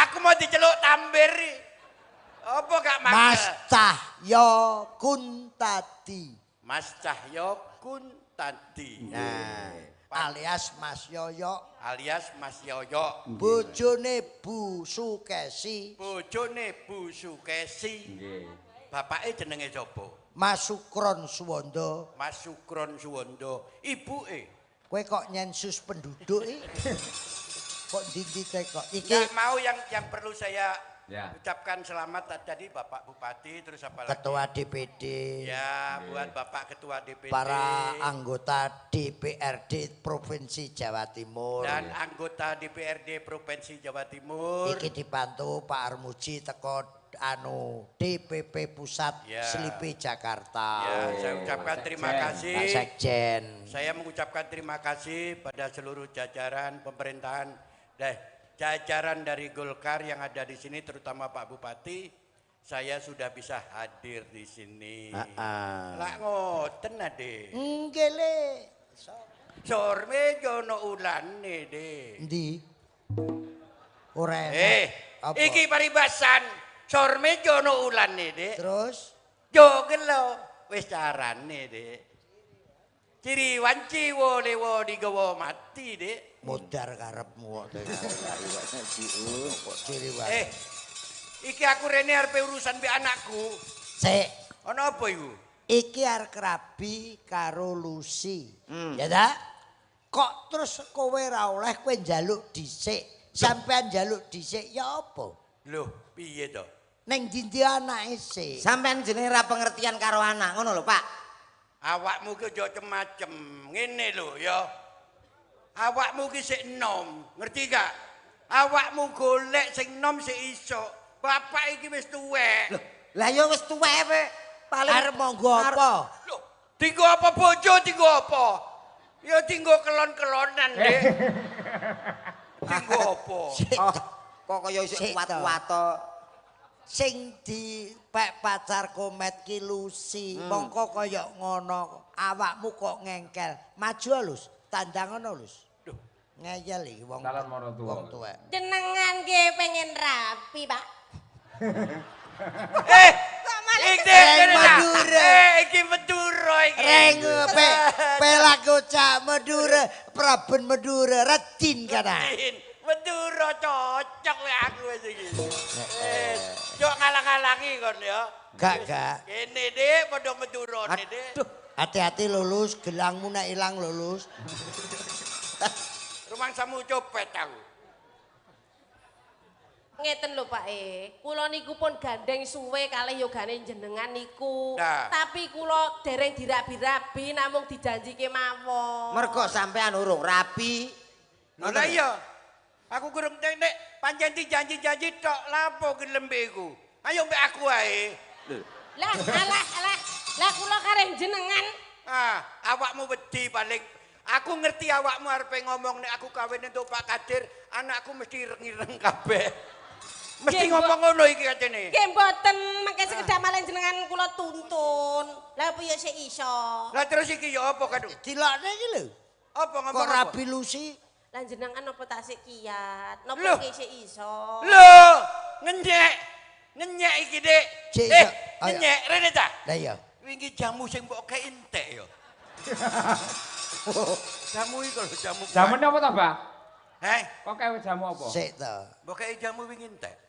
Aku mau diceluk Tambir. Apa gak Mas mangkel? Cahyo Kuntadi. Mas Cahyo Kuntadi. Nah, alias Mas Yoyo, Alias Mas Yoyo. bojone Bu Sukesi, Bojone Bu Sukesi. Nggih. Bapake jenenge sapa? Mas Sukron Suwondo. Mas Sukron Suwondo. Ibuke Kowe kok nyensus penduduk kok didite kok iki nggak mau yang perlu saya Ya. ucapkan selamat tadi Bapak Bupati terus apa lagi? Ketua DPD, Ya, buat Bapak Ketua DPD para anggota DPRD Provinsi Jawa Timur. dan anggota DPRD Provinsi Jawa Timur. Iki dibantu Pak Armuji teko DPP Pusat Ya. Slipi Jakarta. Ya, saya ucapkan terima Pak kasih. Sekjen. Saya mengucapkan terima kasih pada seluruh jajaran pemerintahan jajaran dari Golkar yang ada di sini terutama Pak Bupati. Saya sudah bisa hadir di sini. Lah ngoten ade. Nggih le. Sorme jono ulane de. Endi? Ora enak. Apa? Iki paribasan. Sorme jono ulane de. Terus Yo gelo wis carane de. Ciri wanci wo digawa mati de. modar karepmu kok kok ciri wae. Iki aku rene arep urusan mbek anakku. Sik, Ana apa iku? iki arep rabi karo Lucy. Ya ta? Kok terus kowe ra oleh kowe njaluk dhisik. Sampean njaluk dhisik ya apa? Loh, piye to? Ning ndi anake sik. Sampeyan jenenge ra pengertian karo anak ngono lho, Pak. Awakmu ki aja cemacem. Ngene lho ya. Awakmu ki sik enom, ngerti gak? Awakmu golek sing enom sik iso. Bapak iki wis tuwek. Lah ya wis tuwek pe. Paling Arep monggo apa? Loh, tinggo apa bojo tinggo apa? Ya tinggo kelon-kelonan, Dek. Tinggo apa? Oh, kok kaya isih Sik, kuat-kuat to. Sing dipek pacar Komet ki Lucy. Mongko kaya ngono. Awakmu kok ngengkel. Maju Lus, tandang ngono Lus. Duh, Ngeyel iki wong Calon maratuwa. wong tuwek. Jenengan nggih pengen rapi, Pak. Iki Madura iki. Reng pelak cak Madura, Praben Madura, Radin kana. Madura cocok ya aku wis iki. Yo ngalang-alangi kon ya. Gak. Kene Dik padha Madurane Dik. Aduh, hati-hati lulus, gelangmu nek ilang lulus. Rumangsamu copet aku. Ngeten lho Pak kula niku pun gandeng suwe kalih yogane jenengan niku. Nah. Tapi kula dereng dirabi-rabi namung dijanjike mawon. Mergo sampean urung rapi. Lah iya. Aku kurang nek pancen dijanji-janji tok lapo gelembe iku. Ayo mbek aku ae. Lah alah. Lah kula kareng jenengan. Awakmu wedi paling aku ngerti awakmu arepe ngomong nek aku kawin entuk Pak Kadir, anakku mesti ireng-ireng kabeh. Mesti ngomong ngono iki katene. Nggih mboten, mengke sekedhap malih jenengan kula tuntun. Lah apa ya sik iso? Lah terus iki ya apa kadung? Dilokne iki lho. Apa ngomong Kok apa? rabi lusi? Lah jenengan napa tak sik kiat? Napa iki sik iso? Lho, ngenyek iki Dik. Cik, iso. Ayo. Ngenyek rene ta? Lah iya. Wingi jamu sing mbok kei entek ya. Jamu iki lho jamu. Jamune apa to, Mbak? Kok kae jamu apa? Sik to. Mbok kei jamu wingi entek.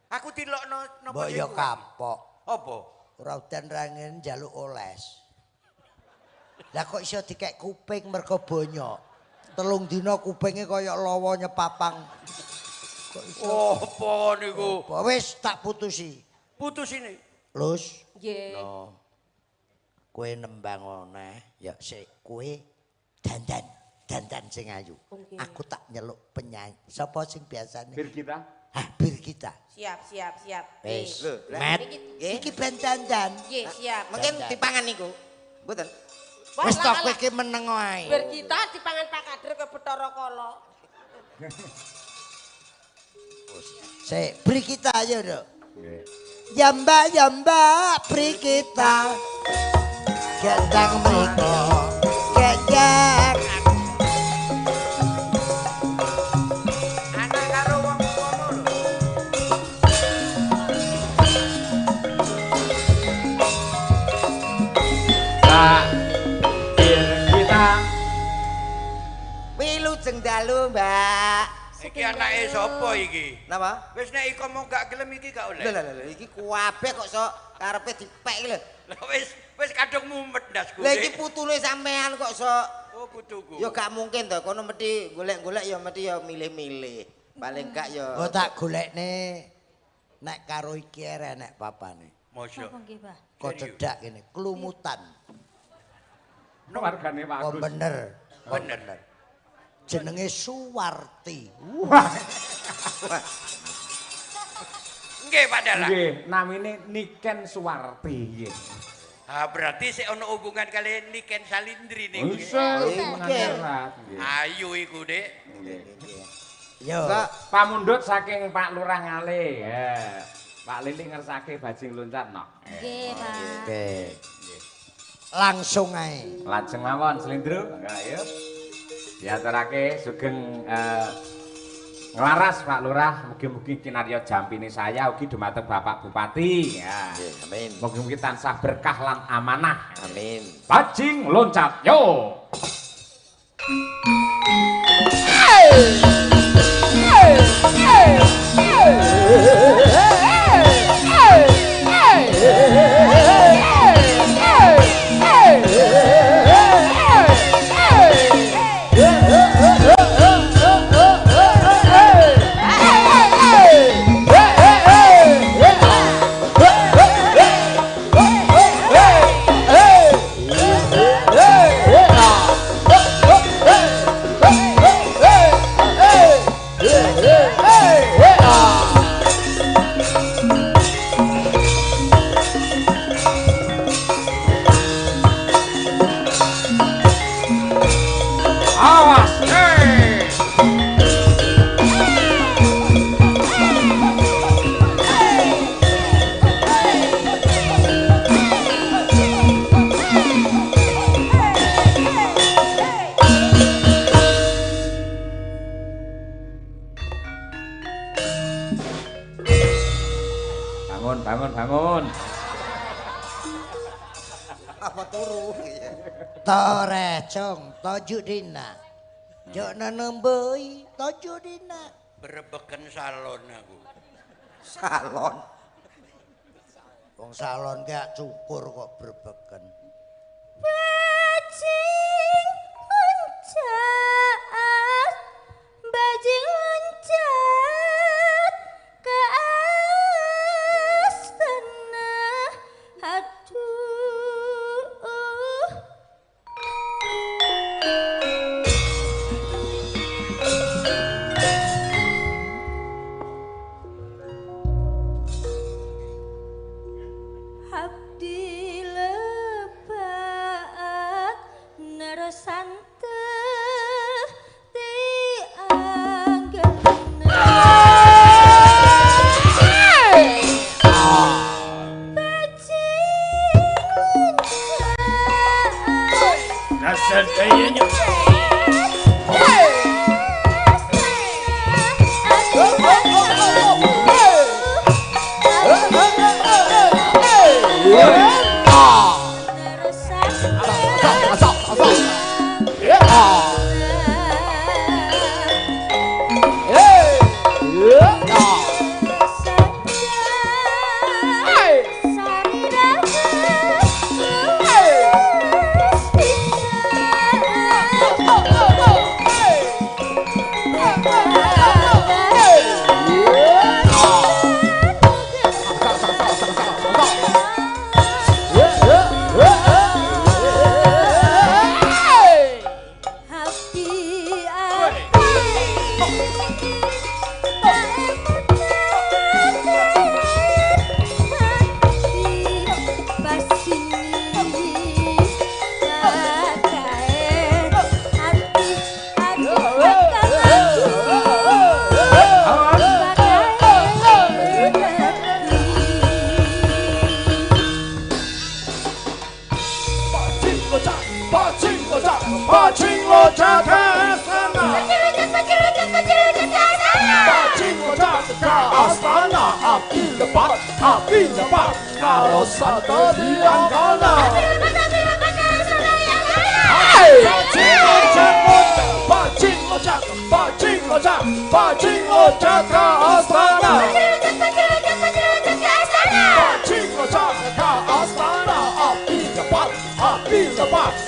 Aku dilokno napa Mbok yo kapok. Apa? Ora udan rangen njaluk oles. Lah kok iso dikek kuping mergo bonyok. 3 dina kupinge kaya lawa nyepapang. Kok iso? Apa niku? Wis tak putusi. Putus ini. Lus. Nggih. No. Kowe nembang oneh, ya sik kowe dandan sing ayu. Okay. Aku tak nyeluk penyanyi. Sapa sing biasane? Bir kita. Bir kita. Siap. Wis. Lho, Met. Iki ben dandan. Nggih, siap. Mungkin dipangan niku. Mboten. Wis tok kowe iki meneng wae. Ber kita dipangan Pak Kadir ke Bathara Kala. Sik, beri kita ayo, Dok. Nggih. Yamba beri kita. Gendang mriko. Gejak. Anak karo wong-wong lho. Lah, bir kita. Wilujeng dalu, Mbak. Iki anake sapa iki? Napa? Wis nek iko mau gak gelem iki gak oleh. Lho, iki kabeh kok sok karepe dipek iki lho. Lah wis kadung mumet ndasku. Lah iki putune sampean kok sok. Oh putuku. Ya gak mungkin to, kono mesti golek-golek ya mesti ya milih-milih. Paling gak ya. Oh tak golekne nek karo iki enek papane. Mosok. Kok cedak kene, kelumutan. Ono wargane Oh bagus. bener. Bener. Jenenge Suwarti. Nggih Pak Dalang. Nggih, namine Niken Suwarti nggih. Berarti sik ono hubungan kali Niken Salindri niku. Bisa Nggih. mengerat. Ayu iku, Dik. Yo. Pamundhut saking Pak Lurah Ngalih. Ya. Pak Lili ngersake bajing loncat no. Nggih, Pak. Oke. Langsung ae. Lajeng mawon Slendro. Ayo. Diaturake sugeng nglaras Pak Lurah, mugi-mugi kinarya jampine saya ugi dumateng Bapak Bupati. Ya. Amin. Mugi-mugi tansah berkah lan amanah. Amin. Bajing loncat yo. Awas, hey! Bangun. Apa turu? Tore cong, toju dina. Jok nanemboi, toju dina. Berebeken salon aku. Salon. Wong salon kayak cukur kok berbeken. Bajing loncat, bajing loncat ke astana. Aduh. Abdi lebat narasanta tianggeuna. Bajing loncat. Dasar kayaknya.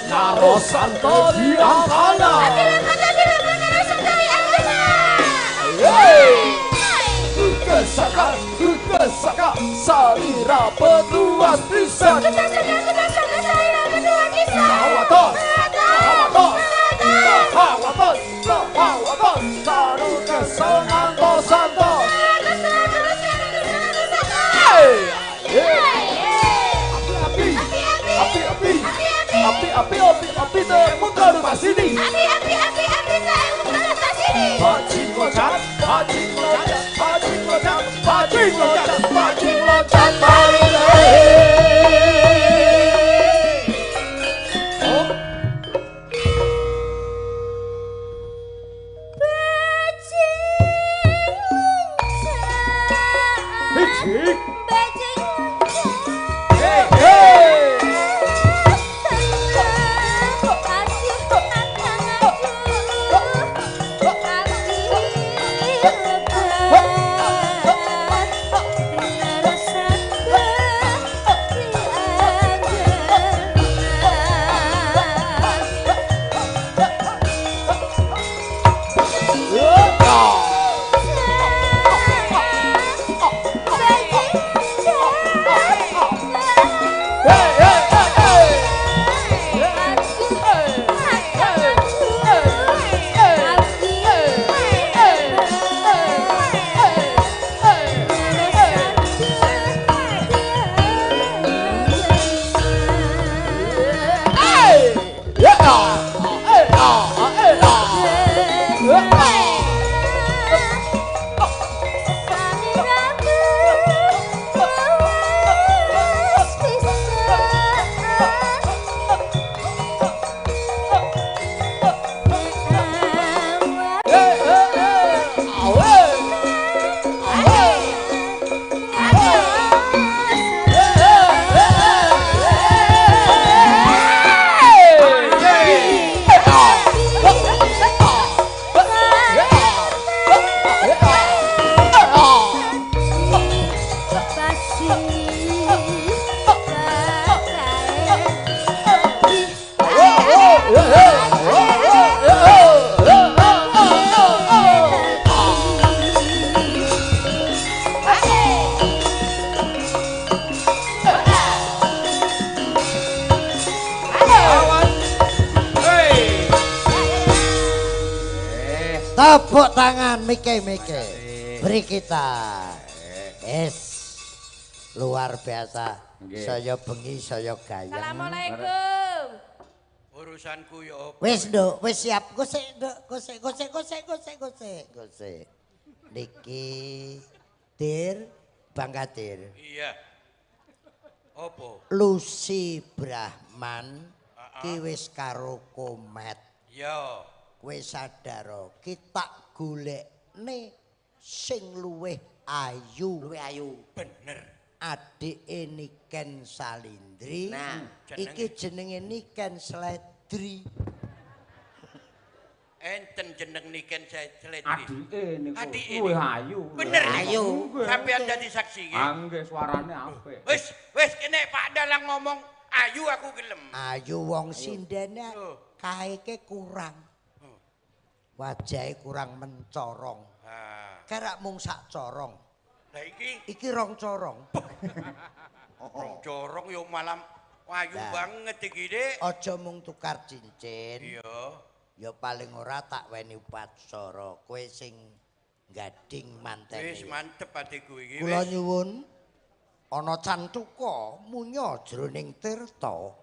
Narasanta Tepuk tangan Mike. Beri kita. Luar biasa. Saya bengi, saya gayeng. Assalamualaikum. Urusanku ya apa? Wis Nduk, wis siap. Gosek. Niki Dir, Bang Kadir. Iya. Apa? Lucy Brahman ki wis karo Komet. Ya. Kowe sadar kita golekne sing luwih ayu. Bener. Adike Niken Salindri. Nah, iki jenenge Niken Sledri. Enten jeneng Niken Sledri. Adike niku luwih ayu. Bener. Ayu. Sampeyan dadi saksi iki. Nggih suarane apik. Wis kene Pak Dalang ngomong ayu aku gelem. Ayu wong sindene kaeke kurang. Wajahe kurang mencorong. Kerak mung sak corong. Lah iki rong corong. Rong corong yo malam ayu banget iki, Dik. Aja mung tukar cincin. Iya. Ya paling ora tak weni upacara. Kowe sing gading mantene. Wis mantep adikku iki wis. Kula nyuwun ana cantuka munya jroning tirta.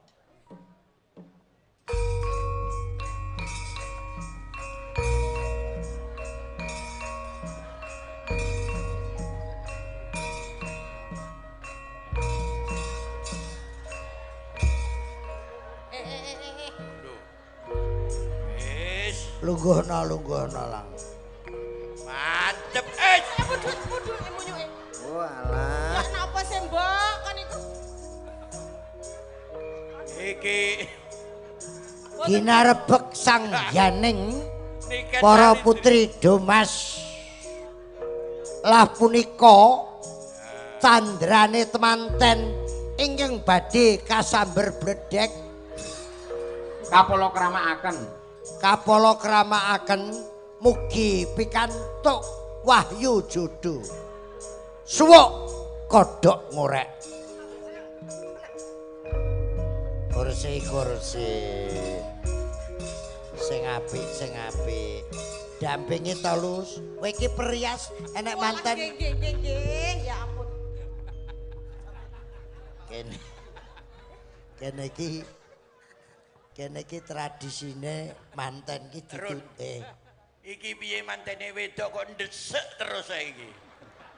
Lungguhna lang. Mantep. Budut munyuke. Walah. Ya napa sih, Mbok? Kan itu. Iki Ginarebek sang yaning para putri Domas. Lah punika candrane temanten ingkang badhe kasamber bledek Kapala kramakaken mugi pikantuk wahyu jodoh. Suwuk kodhok ngorek. Kursi sing apik. Dampingi Tolus. Kowe iki perias enek manten. Nggih, ya ampun. Kene iki tradisine manten iki ditutih. iki piye mantene wedok kok ndesek terus saiki.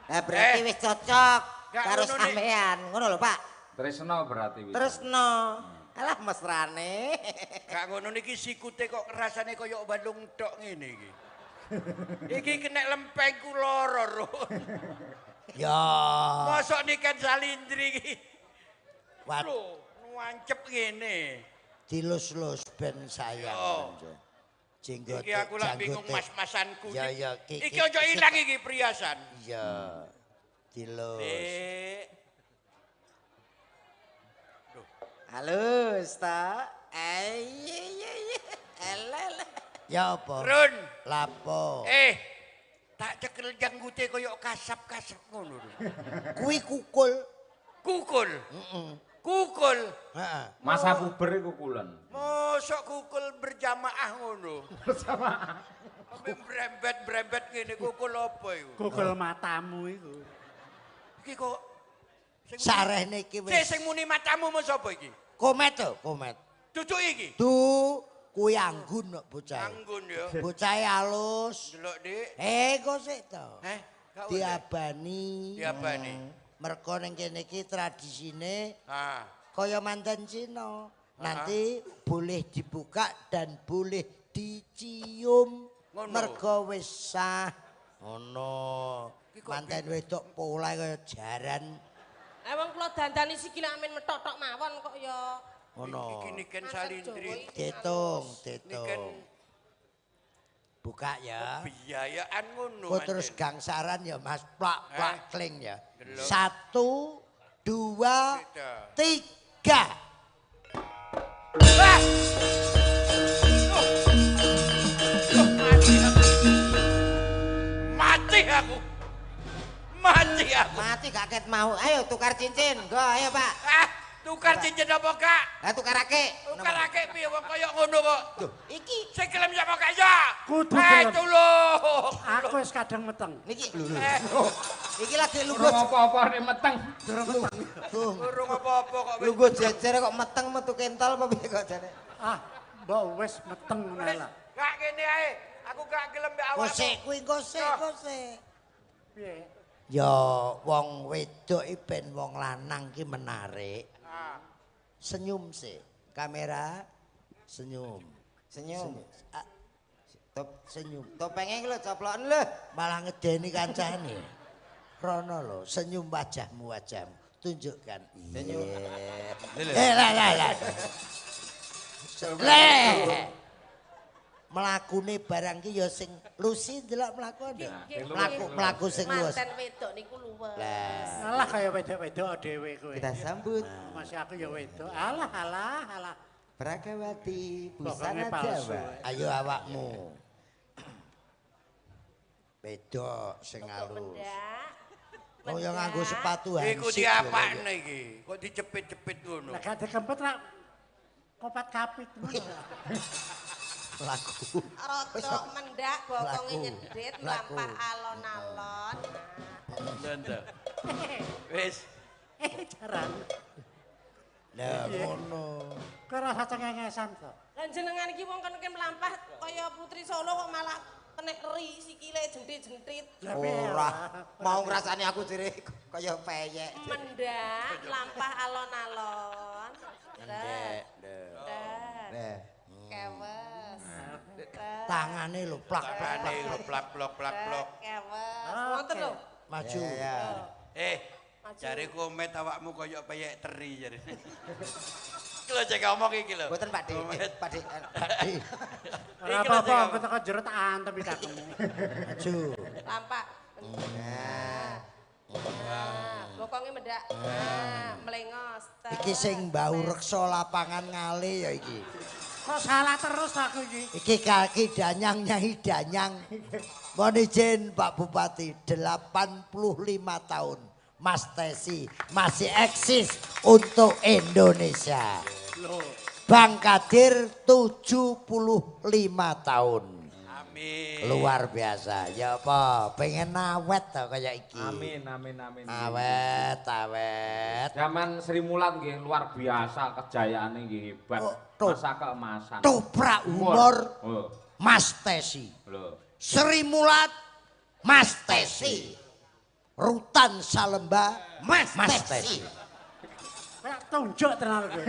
Lah berarti wis cocok Gak karo ngono, Dik. sampean. Ngono lho, Pak. Tresno berarti wis. Tresno. Alah mesrane. Gak ngono niki sikute kok rasane kaya balung tok ngene iki. Iki kena lempengku loro. Ya. Mosok Niken Salindri iki. Wat Lho, nuancep ngene. dilus-lus ben sayang. Jenggot. Iki aku lak bingung mas-masanku. Ya ya iki aja ilang iki priasan. Iya. Dilus. Halus ta? Iya. Elele. Ya apa? Run. Lapo? Tak cekel janggute koyo kasap-kasap ngono lho. Kuwi kukul. Kukul. Kukul. Heeh. Masa puber iku kulen. Mosok kukul berjamaah ngono. Berjamaah. Sampai brembet-brembet ngene kukul apa iku? Kukul matamu iku. Iki kok Sarehne iki wis. sing muni matamu mau sapa iki? Komet to, komet. Cucuk iki. Kuwi anggun kok bocah. Anggun ya. Bocahe halus. Delok, Dik. Kok sik to. Gak oleh. Diabani. Diabani. Mergo ning kene iki tradisine Ah. kaya manten Cina. Nanti boleh dibuka dan boleh dicium. Ngono. Mergo wis sah. Ngono. Manten wedok pola kaya jaran. Wong kula dandani sikile amin metotok mawon kok ya. Ngono. Iki Niken Salindri. Ditung. Niken Buka ya. biayaan ngono. Kok terus gangsaran ya Mas, plak kling ya. Delok. 1, 2, Beda. 3. Mati aku. Mati gak ket mau. Ayo tukar cincin. Go, ayo Pak. Tukar cincin apa Kak? Lah tukarake. Tukarake piye wong kaya ngono kok. Iki Sing gelem sapa gak ya? Kudu gelem. Tulung. Aku wis kadang meteng. niki. Iki lagi Urung lungguh. apa-apa nek meteng. Urung apa-apa kok wis. Lungguh jejer kok meteng metu kental apa piye kok jane. Ah, mbok wis meteng ngono lah. Gak kene ae. Aku gak gelem mbek awakmu. Gosek kuwi gosek. Piye? Ya wong wedok iki ben wong lanang ki menarik. Senyum sih. Kamera senyum. Senyum. Ah, senyum. Topenge iki lho coploken lho. Malah ngedeni kancane. Rono lho, senyum wajahmu. Tunjukkan. Senyum. Lah. Leh. Melakune barang ki ya sing lusi ndelok mlaku nduk. Mlaku sing luwes. Manten wedok niku luwes. Alah kaya wedok-wedok dhewe kowe. Kita sambut Masih aku ya wedok. Alah. Prakawati Busana Busana palsu. Jawa. Ayo awakmu. Wedok sing alus. Oh yang nganggo sepatu Iku hansip. diapakne iki? Kok dicepit-cepit ngono? Lah gak dikempet ra kopat kapit ngono. Laku. Rodok mendak bokonge Laku. nyedhit Laku. lampah alon-alon. Nanda. Wis. Jaran. Lah ngono. Kowe rasa cengengesan kok. Lah jenengan iki wong kene mlampah kaya Putri Solo kok malah kena eri sikile jentit-jentit. Ora mau ngrasani aku dhewe kaya peyek. Mendak lampah alon-alon. Ndek. Nah, Kewes. Tangane lho plak. Tapane plak-plok. Kewes. Ngoten lho. Maju. Jare komet awakmu kaya peyek teri jare. Iki lho cek ngomong iki lho. mboten Pak Dik. Pak Dik. Ora apa-apa, aku teko jero tak antem iki takemu. Maju. Lampah. Bokonge mendak. Melengos. Iki sing mbau reksa lapangan ngale ya iki. Kok salah terus aku iki. Iki kaki danyang Nyai Danyang. Mohon izin Pak Bupati, 85 tahun. Mas Tesi masih eksis untuk Indonesia. Bang Kadir 75 tahun. Amin. Luar biasa. Ya apa? Pengen awet to kayak iki. Amin. Awet. Zaman Sri Mulat nggih luar biasa kejayaane nggih hebat. Tuh. Masa keemasan. Toprak humor Oh, Mas Tesi. lho. Sri Mulat Mas Tesi. Rutan Salemba Mas Tesi. Kayak tunjuk tenan kowe.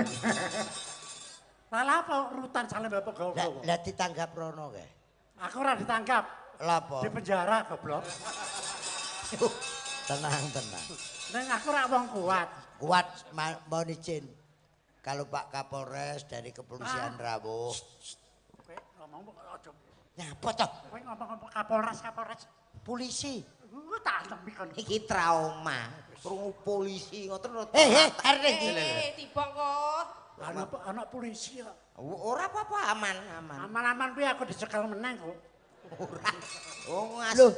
Malah apa rutan salem bapak gowo. Lah ditanggap rono kae. Aku ora ditangkap. Lah apa? Di penjara goblok. Tenang. Neng aku ora wong kuat. Kuat mohon izin. Kalau Pak Kapolres dari Kepolisian Rawuh. Kowe ngomong kok aja. Nyapa toh? Kowe ngomong Kapolres. Polisi. Tak tembi kon. Iki trauma. Krungu polisi ngoten. Arek iki. Tiba kok. Anak polisi kok. Ora apa-apa aman. Aman-aman kuwi aku dicekel meneng kok. Ora. Oh ngas. Loh.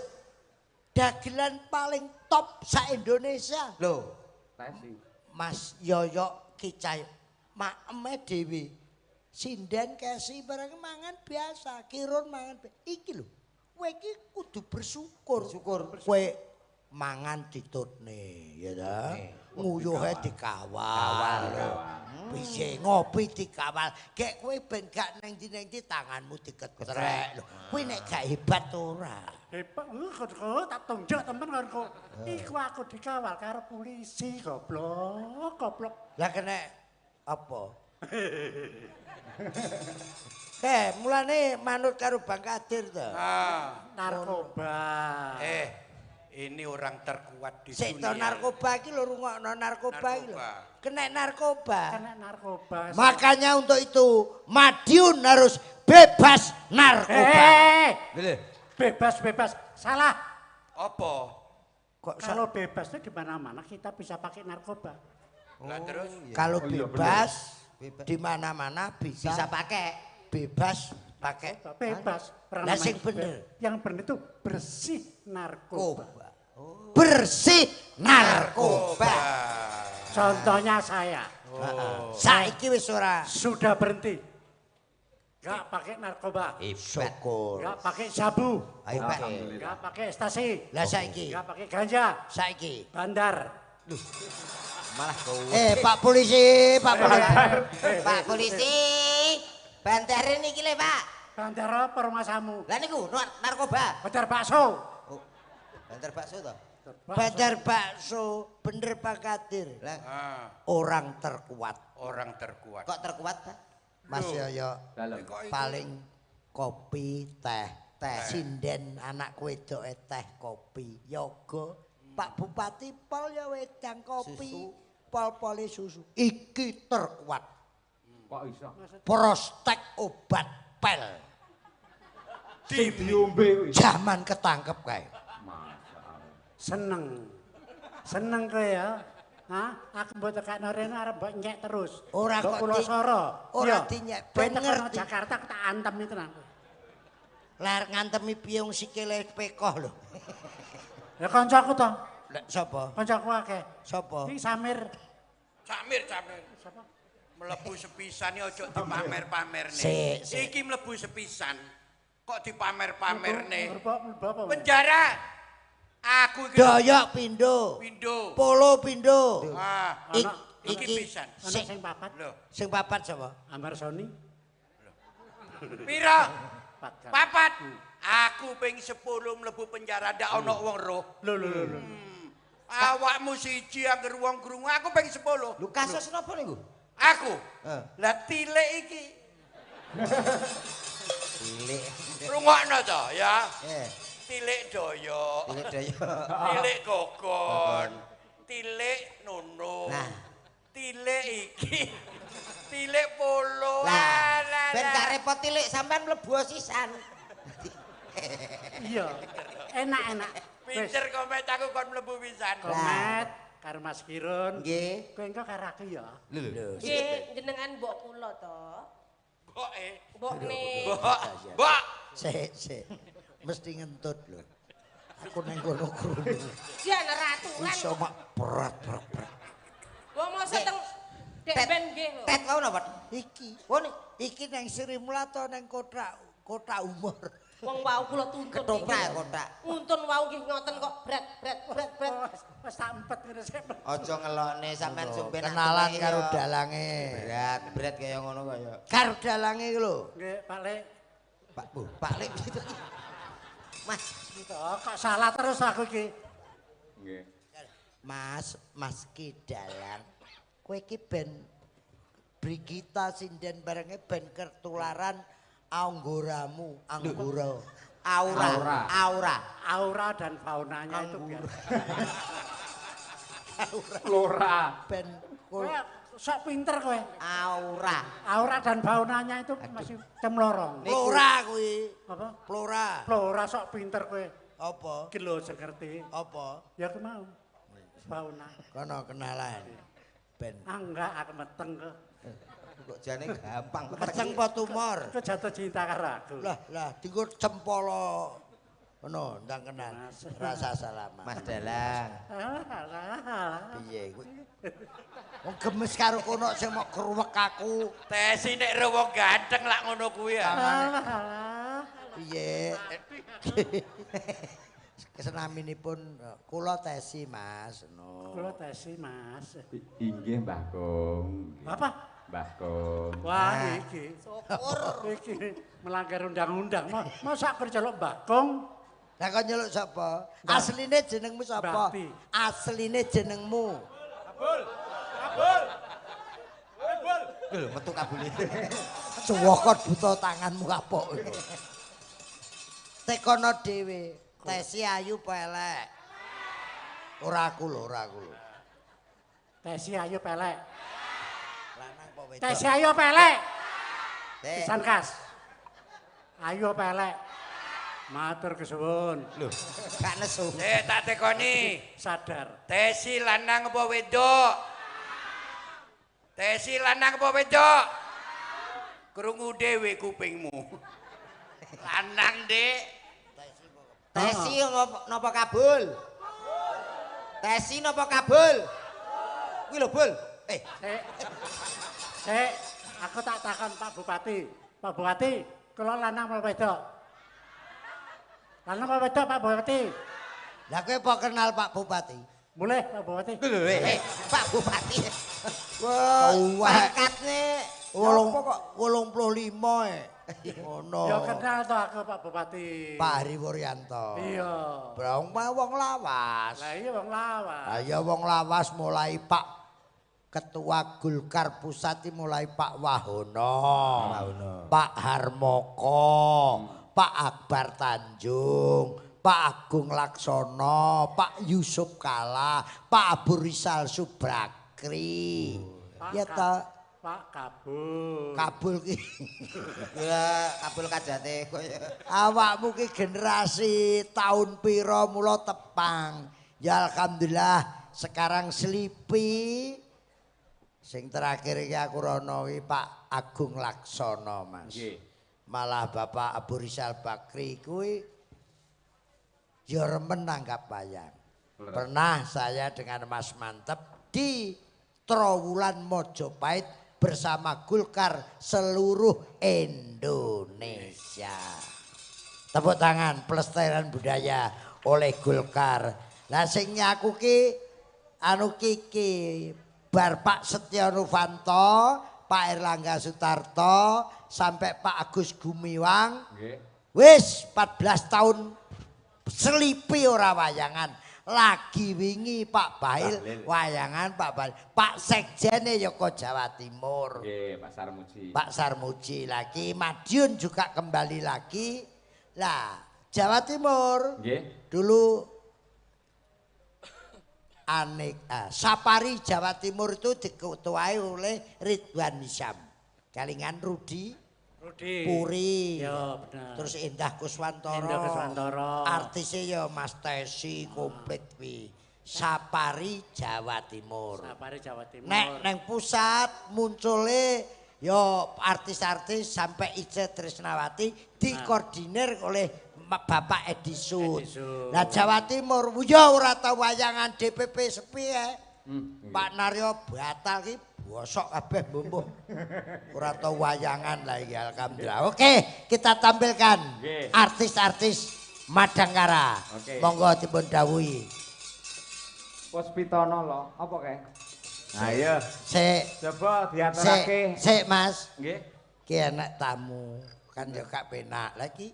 Dagelan paling top sa Indonesia. Loh. Tesi. Mas Yoyo Kicay. Maeme dhewe. Sinden kesi barang mangan biasa, kirun mangan iki lho. Kowe iki kudu bersyukur. Kowe mangan ditutne, ya ta? Nguyuhe dikawal. Bisa ngopi dikawal. Gek kowe ben gak neng ndi tanganmu diketrek lho. Kowe nek gak hebat ora. Hebat, kok tak tunjuk temen kok. Iku aku dikawal karo polisi goblok. Lah kena apa? Mulane manut karo Bang Kadir to. Narkoba. Ini orang terkuat di Sik to dunia. narkoba iki lho rungokno narkoba iki lho. Kena narkoba. Kena narkoba. Makanya untuk itu Madiun harus bebas narkoba. Bebas. Salah. Apa? Kok Kalau bebas itu di mana-mana kita bisa pakai narkoba. Lah terus? kalau bebas di mana-mana bisa pakai. bebas pakai. Bebas. Lah sing bener. Yang bener itu bersih narkoba. Bersih narkoba. Contohnya saya. Saiki wis ora. Sudah berhenti. Enggak pakai narkoba. Syukur. Enggak pakai sabu. Ayo Pak. Enggak pakai ekstasi. Lah saiki. Enggak pakai ganja. Saiki. Bandar. Malah kau. Pak polisi, Pak polisi. Pak polisi. Bantarin iki le, Pak. Bandar apa rumah samu? Lah niku narkoba. Bandar bakso. Oh. Bantar bakso toh? Bandar bakso, bener Pak Kadir. Orang terkuat. Orang terkuat. Kok terkuat, Pak? Mas Yoyo. Paling kopi, teh. Sinden anak wedok teh kopi. Yoga. Pak Bupati pol ya wedang kopi. Pol-poli susu. Iki terkuat. Kok iso? Prostek obat pel. Sing diombe. Zaman ketangkep kae. Seneng. Seneng kowe ya. Hah? Aku mbok tekakno rene arep mbok nyek terus. Ora kok Pulau Soro. ora dinyek, ben ngerti. Jakarta tak antem itu nang. Lar ngantemi piye wong sikile pekoh lho. Ya kancaku to. Lek sapa? Kancaku akeh. Sapa? Iki Samir. Samir. Mlebu sepisan ojo dipamer-pamerne. Sik. Iki mlebu sepisan. Kok dipamer-pamerne? Mlebu apa? Penjara. Aku iki Doyok pindho. Polo pindho. Iki pisan. Ana sing papat. Lho, Sing papat sapa? Ambar Soni. pira? Papat. Papat. Aku ping 10 mlebu penjara ndak ana wong roh. Lho. Awakmu siji angger wong krungu, aku ping 10. Lu kasus napa niku? Aku. Lah tilik iki. Tilik. Rungokno to ya. Tilik doyok. Tilik doyok. Tilik kokon. Tilik nunung. Nah. Tilik iki. Tilik polo. Lah, ben gak repot tilik sampean mlebu sisan. Iya. Enak. Pinter komet aku kon mlebu pisan. Komet karo Mas Kirun. Nggih. Kowe engko karo aku ya. Lho. Nggih, jenengan mbok kula to. Mbokne. Mbok. Sik. Mesti ngentut lho. Aku nang kono krungu. Jan raturan. Iso mak berat. Wong mosok teng Dek ben nggih lho. Tet wau napa? Iki. Oh Iki nang Sri Mulata nang kotak umur. Wong wau kula tuntun. Kotak. Untun wau nggih ngoten kok bret. Wis tak empet ngene sik. Aja ngelokne sampean sumpen. Kenalan karo dalange. Berat kaya ngono kaya. Karo dalange iki lho. Nggih, Pak Lek. Pak Lek gitu. Mas, Gitu, kok salah terus aku iki. Nggih. Mas Ki Dalang. Kowe iki ben Brigita sinden barenge ben ketularan anggoramu, anggora. Aura dan faunanya itu biar. Flora. Ben Kowe sok pinter kowe. Aura Dan faunanya itu masih cemlorong. Flora kuwi. Apa? Flora. Sok pinter kowe. Apa? Iki lho sing ngerti. Apa? Ya aku mau. Fauna. Kono kenalan. Ben. Enggak, aku meteng kok. kok jane gampang. Meteng apa tumor? Kok jatuh cinta karo aku. Lah, dienggo cempolo. Ngono, ndang kenal. Rasa salaman. Mas Dalang. Piye kuwi? Wong gemes karo kono sing mok kruwek aku. Tesi nek ro wong ganteng lak ngono kuwi ya. Piye? Kesenaminipun kula tesi Mas. No. Kula tesi Mas. Inggih Mbah Kong. Apa? Mbah Kong. Wah, iki. Syukur. Iki melanggar undang-undang. Masa aku diceluk Bakong? Lah kok nyeluk sapa? Asline jenengmu sapa? Mbati. Asline jenengmu. Lho, metu kabule. Cuwokot buta tanganmu kapok. Tekono dhewe. Tesi ayu pelek. Ora aku lho. Tesi ayu pelek. Lanang apa wedok? Tesi ayu pelek. Pisan kas. Ayu pelek. Matur kesuwun. Lho, gak nesu. Tak tekoni. Sadar. Tesi lanang apa wedok? Tesi lanang apa wedok? Krungu dhewe kupingmu. Lanang, Dik. Tesi napa kabul? Tesi napa kabul? Kuwi lho, Bul. Sik, aku tak takon Pak Bupati. Pak Bupati, kula lanang apa wedok? Lanang apa wedok Pak Bupati? Lah kowe apa kenal Pak Bupati? Mulih Pak Bupati. Pak Bupati. Wah, Pangkatne 85 ngono. Ya kenal to aku Pak Bupati. Pak Hari Wuryanto. Iya. Wong lawas. Lah iya wong lawas. Lah ya wong lawas mulai Pak Ketua Golkar Pusat mulai Pak Wahono, Pak Harmoko, Pak Akbar Tanjung, Pak Agung Laksono, Pak Yusuf Kala, Pak Abu Rizal Subakri. Ya ta Pak Kabul. Kabul ki. Ya kabul kajate koyo. Awakmu ki generasi tahun piro mula tepang. Ya alhamdulillah sekarang Slipi. Sing terakhir iki aku rono iki Pak Agung Laksono, Mas. Nggih. Malah Bapak Abu Rizal Bakri kuwi ya remen nanggap wayang. Pernah saya dengan Mas Mantep di Trowulan Mojopahit bersama Golkar seluruh Indonesia. Tepuk tangan pelestarian budaya oleh Golkar. Lah sing nyaku ki anu kiki bar Pak Setya Novanto, Pak Erlangga Sutarto, sampai Pak Agus Gumiwang. Wis 14 tahun Slipi ora wayangan. Lagi wingi Pak Bail wayangan Pak Bail. Pak Sekjene Yoko Jawa Timur. Pak Sarmuji. Pak Sarmuji lagi, Madiun juga kembali lagi. Lah, Jawa Timur. Dulu Sapari Jawa Timur itu diketuai oleh Ridwan Hisyam. Kalingan Rudi Puri. Ya benar. Terus Indah Kuswantoro. Artisnya ya Mas Tesi komplit wi. Sapari Jawa Timur. Sapari Jawa Timur. Neng pusat munculnya ya artis-artis sampai Ice Trisnawati dikoordinir oleh Bapak Edison. Nah Jawa Timur ya ora tau wayangan DPP sepi ya. Pak Naryo batal ki bosok kabeh mbuh. Ora tau wayangan lah iki alhamdulillah. Oke, kita tampilkan artis-artis Madangkara. Monggo dipun dawuhi. Puspitono lho, apa kae? Ayo. Sik. Coba diaturake. Sik, Mas. Nggih. Ki enak tamu. Kan yo gak penak lagi.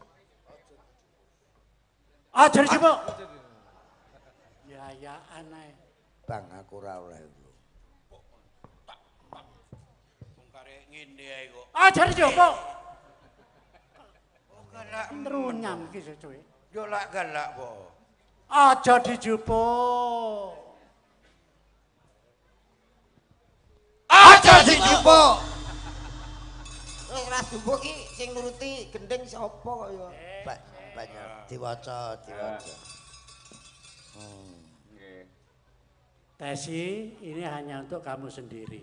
Ajar coba. Ya aneh. Bang aku ora oleh. Wong karek ngene ae kok. Ajar coba. Terunyam iki cuy. Yo lak galak kok. Aja dijupuk. Aja dijupuk. Wis ora dumbuk ki sing nuruti gendeng sapa kok ya. Banyak diwaca. Tesi ini hanya untuk kamu sendiri.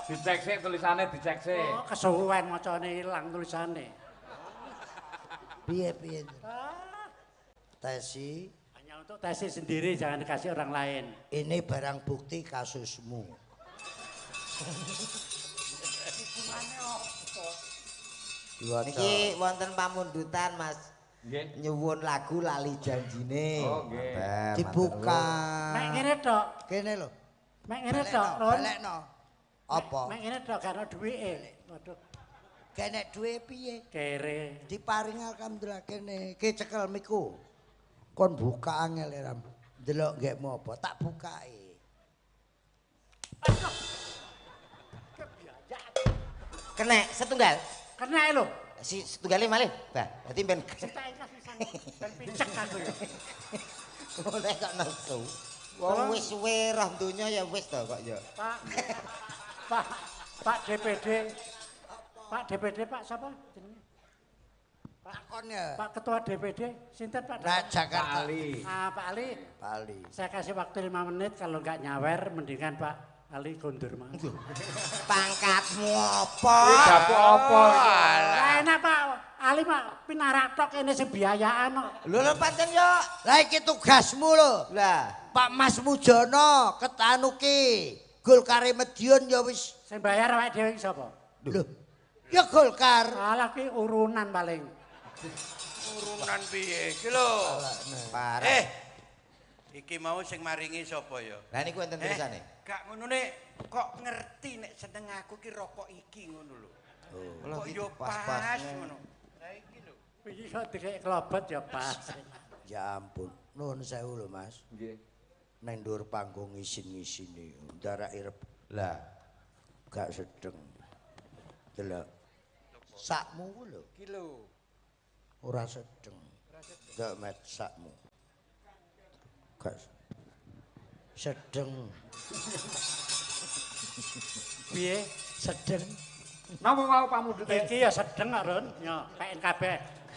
Dicek sik tulisannya dicek sik. Oh, kesuwen macane ilang tulisane. Piye. Tesi Hanya untuk Tesi sendiri, jangan dikasih orang lain. ini barang bukti kasusmu. Niki wonten pamundutan Mas. Nyuwun lagu lali janjine. Oh nggih. Dibuka. Mek ngene tok. Kene lho. Mek ngene tok, Ron. Balekno. Apa? Mek ngene tok karo duwike. Waduh, Kene duwe piye? kere. Diparing alhamdulillah kene. Ki cekel miku. Kon buka angel ram. Delok nggekmu apa? Tak bukae. Kenek setunggal. Kena lho. Si setunggalnya malih. Bah, berarti ben Cetake kasisan. Ben picek aku ya. ngono kok nesu. Wong wis suwe roh donya ya wis to kok ya. Pak DPD. Pak DPD Pak sapa jenenge? Takon ya. Pak Ketua DPD sinten Pak? Nah, Jakarta. Pak Ali. Pak Ali. Saya kasih waktu 5 menit kalau nggak nyawer mendingan Pak Ali kundur Mas. Pangkatmu apa? Dapuk apa? Lah enak Pak Ali Pak pinaratok ini sebiayaan kok. Lho pancen yo. Lah iki tugasmu lho. Lah, Pak Mas Mujono ketanuki Golkar Medion ya wis. Sing bayar awake dhewe iki sapa? Lho. Ya Golkar. Alah ki urunan paling. Urunan piye iki lho? Parah. Iki mau sing maringi sapa ya? Lah niku enten tulisane. Gak ngono nek kok ngerti nek seneng aku ki rokok iki ngono lho. Kok yo pas ngono. Lah iki lho. Iki kok dikek klobot ya pas. Ya ampun, nuwun sewu lho Mas. Nggih. Nang dhuwur panggung isin-isine ndarake irep. Lah gak sedeng. Delok. Sakmu ku lho. Iki lho. Ora sedeng. Gak met sakmu. Gak sedeng. Piye? Sedeng. Napa mau pamundhut Iki ya sedeng kok, Ron. Ya PNKB.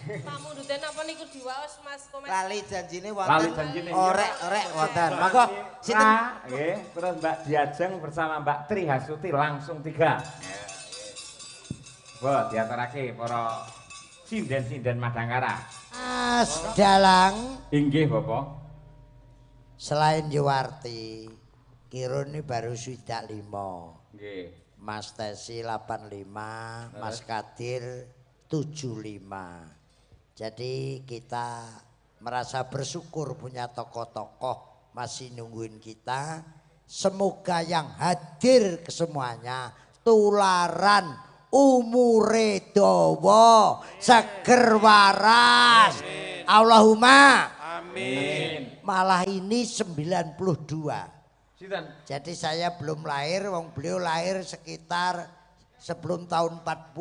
Pamundhuten apa niku diwaos Mas komen. Lali janjine Lali wonten. janjine. Orek wonten. Monggo sinten? Nggih, terus Mbak Diajeng bersama Mbak Tri Hasuti langsung 3. Wah, diaturake para sinden-sinden Madangkara. Mas Dalang Inggih, Bapak. selain Yuwarti, Kirun ini baru swidak 5. Nggih. Mas Tesi 85, Mas Kadir 75. Jadi kita merasa bersyukur punya tokoh-tokoh masih nungguin kita. Semoga yang hadir ke semuanya tularan umure dawa seger waras. Allahumma Amin. malah ini 92. Sinten? Jadi saya belum lahir, wong beliau lahir sekitar sebelum tahun 40.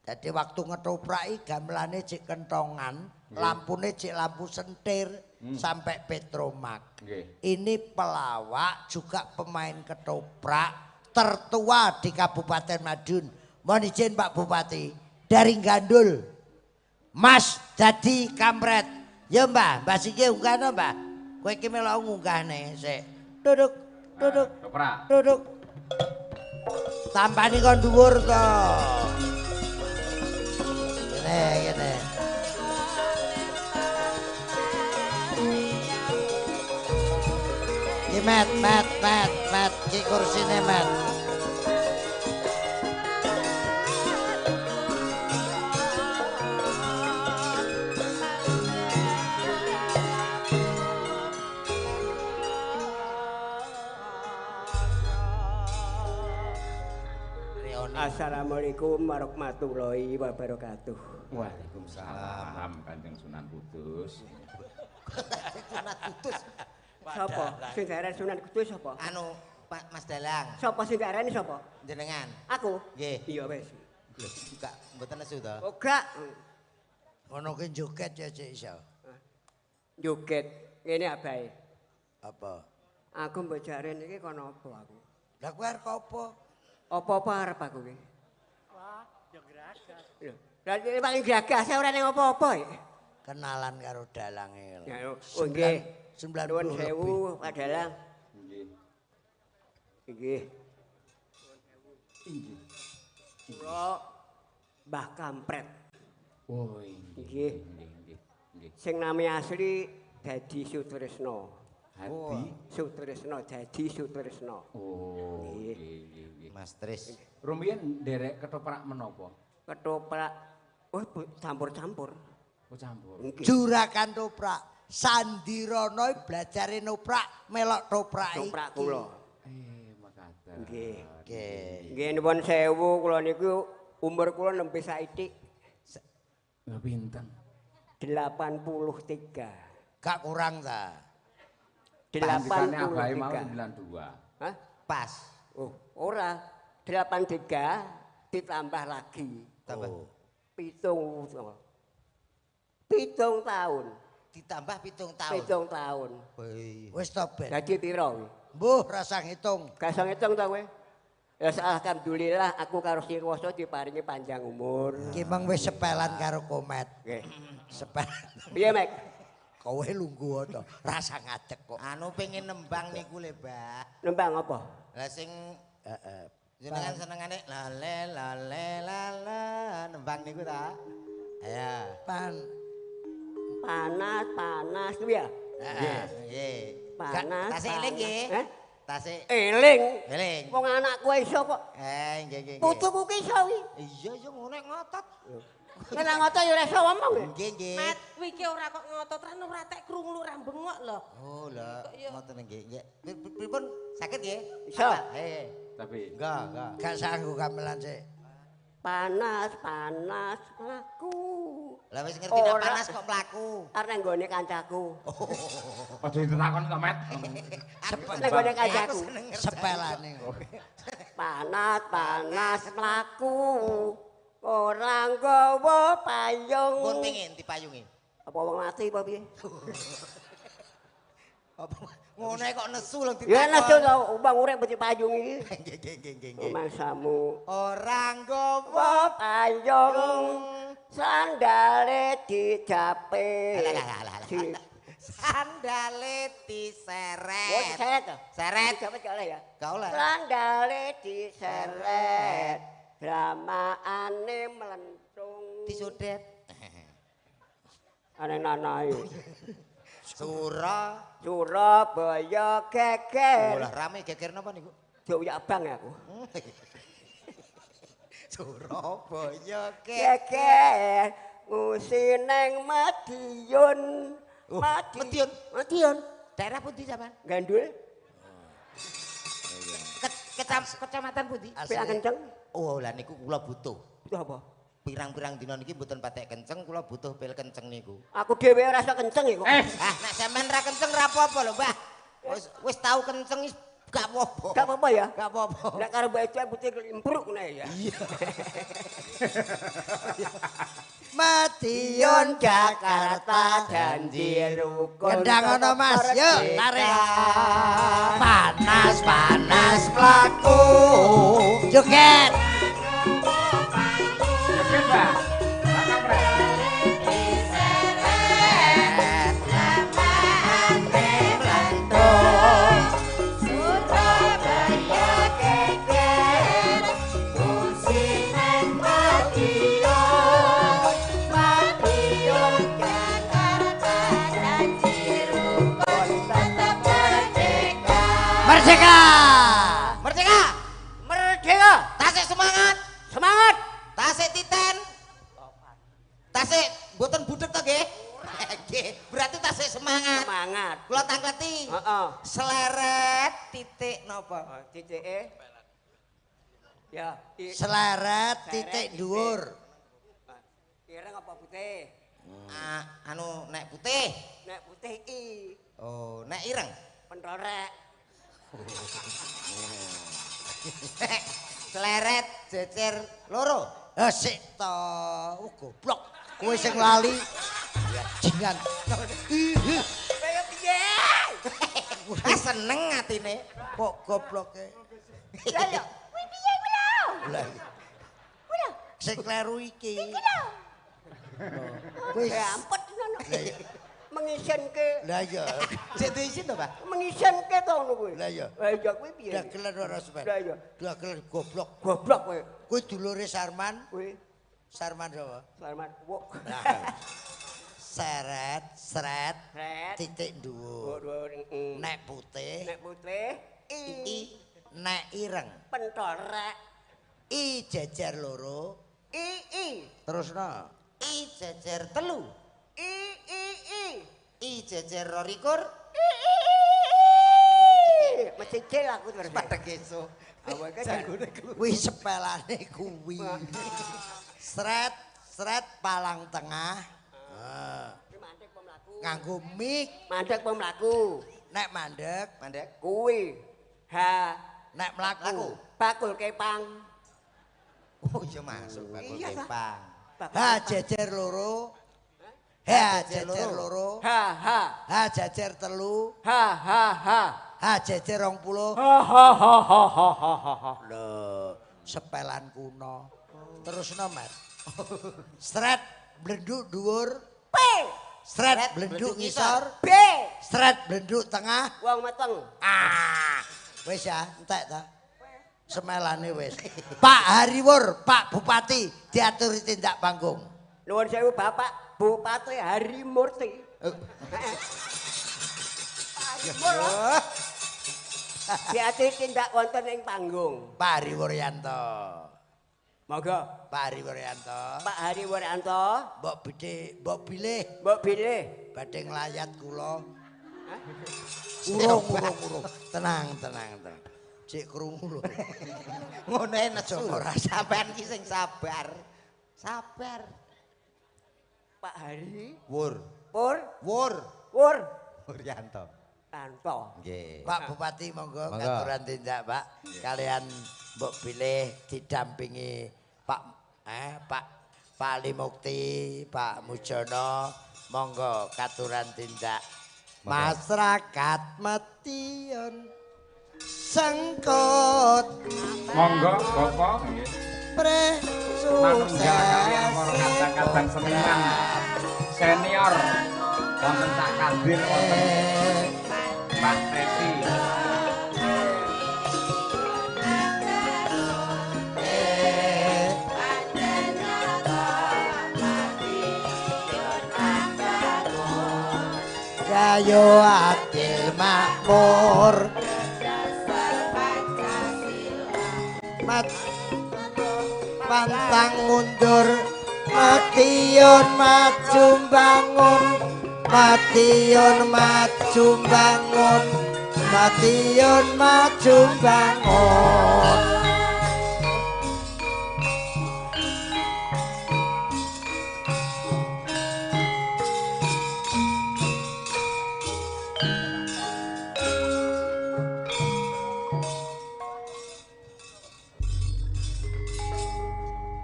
Jadi waktu ngetoprak gamelane cek kentongan, lampune cek lampu sentir sampai Petromak. Ini pelawak juga pemain ketoprak tertua di Kabupaten Madiun. Mohon izin Pak Bupati dari Gandul. Mas jadi kamret. Ya Mbah Siki unggahno Mbah. Kowe iki melok ngunggahne sik. Duduk. Ketoprak. Duduk. Tampani kon dhuwur to. Gini. Ki met. Ki kursine met. Assalamualaikum warahmatullahi wabarakatuh. Waalaikumsalam Kanjeng Sunan Kudus. Sunan Kudus. Sapa? Sing diarani Sunan Kudus sapa? Anu Pak Mas Dalang. Sapa sing diarani sapa? Jenengan. Aku. Nggih. Iya wis. Lho, buka mboten nesu to. Oh gak. Ono ki joget ya cek iso. Joget ngene abae. Apa? Aku mbok jaren iki kono apa aku? Lah kowe arep apa? Apa-apa arep aku ki. Wah, ya geragas. Lho, lah iki paling gagas ora ning apa-apa ya. Kenalan karo dalange. Ya, oh nggih. 90 Nuwun lebih. sewu Pak Dalang. Nggih. Nggih. Kula Mbah Kampret. Oh, Nggih. nggih. Sing nami asli Dadi Sutresno. Hadi. Sutresno, Dadi Sutresno. Oh, Nggih. nggih. Mas Tris. Rumiyin nderek ketoprak menapa? Ketoprak. Oh, campur-campur. Oh, campur. Nggih. Juragan toprak. Sandirono blajare noprak melok toprak iki. Ketoprak kula. Makaten. Nggih. Nggih. Nggih nuwun sewu kula niku umur kula nembe saithik Lha pinten? 83. Gak kurang ta? Pangkane abahe mau 83. 92. Hah? Pas. Oh, ora. 83 ditambah lagi. Tambah. Pitung tahun. Ditambah 7 tahun. 7 tahun. Wis to Ben. Dadi pira kuwi? Mbuh rasa ngitung. Gak iso ngitung ta kowe? Ya alhamdulillah aku karo Sri Kuwasa diparingi panjang umur. Ki meng wis sepelan karo komet. Nggih. Sepelan. Piye, Mek? Kowe lungguh to. Rasa ngadeg kok. Anu pengen nembang niku le, Mbah. Nembang apa? Lah sing Heeh. jenengan senengane lale nembang niku ta? Ayo. Pan Panas, kuwi ya. Nggih. Panas. Tasik eling nggih. Heh? Tasik Eling. eling. Wong anakku iso kok. Nggih. Putuku ki iso wi. Iya ngono ngotot. Nek ngoto ya ora iso ngomong. Nggih. Mat, kuwi ki ora kok ngotot, ora tek krungu ora bengok lho. Oh lah, ngoten nggih. Pripun saged nggih? Iso. Tapi Enggak. Gak sanggup gamelan sik. Panas mlaku. Lah wis ngerti nek panas kok mlaku. Arep nang gone kancaku. padha ditakon kok, Met. Nang gone kancaku. Sepelane. Panas mlaku. Ora nggawa payung. Pun pengin dipayungi. Apa wong mati apa piye? Apa ngono kok nesu lho ditakon. Ya nesu to, wong urip mesti payung iki. Nggih. Mangsamu. Ora nggawa Wa payung sandale dijape. Sandale diseret. Oh, diseret to? Seret. Dijape gak oleh ya? Gak oleh. Sandale diseret. Dramaane melentung. Disudet. Ane nanae. Surabaya geger. Lah rame geger napa niku? Jauh abang aku. Surabaya Geger ngusineng Madiun. Madiun. Daerah pundi sampean? Gandul. Kecamatan pundi? Pirang kenceng. Oh, lah niku kula butuh. Itu apa? Pirang-pirang dina niki mboten patek kenceng, kula butuh pil kenceng niku. Aku dhewe ora iso kenceng iku. Nek sampean ra kenceng ra apa-apa lho, Mbah. Wis tau kenceng gak apa-apa. Gak apa-apa ya? Gak apa-apa. Nek karo Mbak Ece putih impruk nek ya. Iya. Madiun Jakarta janji rukun. Gendang ono Mas, yuk tarik. Panas mlaku. Joget. Oke, Mbak. Bakal Merdeka. Merdeka. Merdeka. Tasik semangat. Semangat. Tasik titen. Tasik mboten budek to nggih? Nggih, berarti tasik semangat. Semangat. Kula tangkleti. Heeh. Seleret titik napa? Titike. Ya, Seleret titik dhuwur. ireng apa putih? Anu nek putih. Nek putih I. Oh, nek ireng. Pentorek. Seleret jejer loro. Sik to, goblok. Kowe sing lali. Ya jingan. Kaya piye? Seneng atine. Kok gobloke? Lah ya. Kuwi piye kuwi lho? Lah. Kuwi lho. Sing kleru iki. Iki lho. Wis. Gampet ngono. Mengisenke. Lah ya. Sik diisin to, Pak? Mengisenke to ngono kuwi. Lah ya. Lah iya kuwi piye? Dagelan ora sepen. Lah iya. Dagelan goblok. Goblok kowe. Kuwi dulure Sarman. Kuwi Sarman sapa? Salman wok. Seret, seret, Red. titik dhuwur. Nek putih, Nek putih I, nek ireng. pentorek. I jejer loro, I. terusno. I jejer telu. I. I jejer rolikur. Mesti cel aku terus. Padha esuk. Awake Janggone keluar. Kuwi sepelane kuwi. Sret, sret palang tengah. mandek pemlaku. Nganggo mik. Mandek pemlaku. Nek mandek, Kuwi. nek mlaku. Bakul kepang. Oh iya masuk bakul Iya, Pak. kepang. Ha jejer loro. Ha jejer loro. Ha jejer telu. Ha jejer 20. Lho, sepelan kuno. Terusno, Mat. Sret blenduk dhuwur. P. Sret blenduk ngisor. B. Sret blenduk tengah. Wong meteng. Wis ya, entek ta. Semelane wis. Pak Hariwur, Pak Bupati diaturi tindak panggung. Nuwun sewu Bapak Bupati Harimurti. Diatur tindak wonten ing panggung. Pak Hari Wuryanto. Monggo. Pak Hari Wuryanto. Pak Hari Wuryanto. Mbok bilih. Mbok bilih. Badhe nglayat kula. Urung. Tenang. Cek krungu lho. Ngono aja ora sampean iki sing sabar. Sabar. Pak Hari. Wur. Wuryanto. Tanto. Nggih. Pak Bupati monggo ngaturan tindak, Pak. Kalian mbok pilih didampingi Pak Ali Mukti, Pak Mujono, monggo katuran tindak. Masyarakat Madiun sengkot. Monggo Bapak nggih. Manunggalaken para kadang-kadang seniman senior wonten Cak Kadir wonten Mbak Tesi. Rayo adil makmur pantang mundur Madiun maju bangun Madiun maju bangun Madiun maju bangun.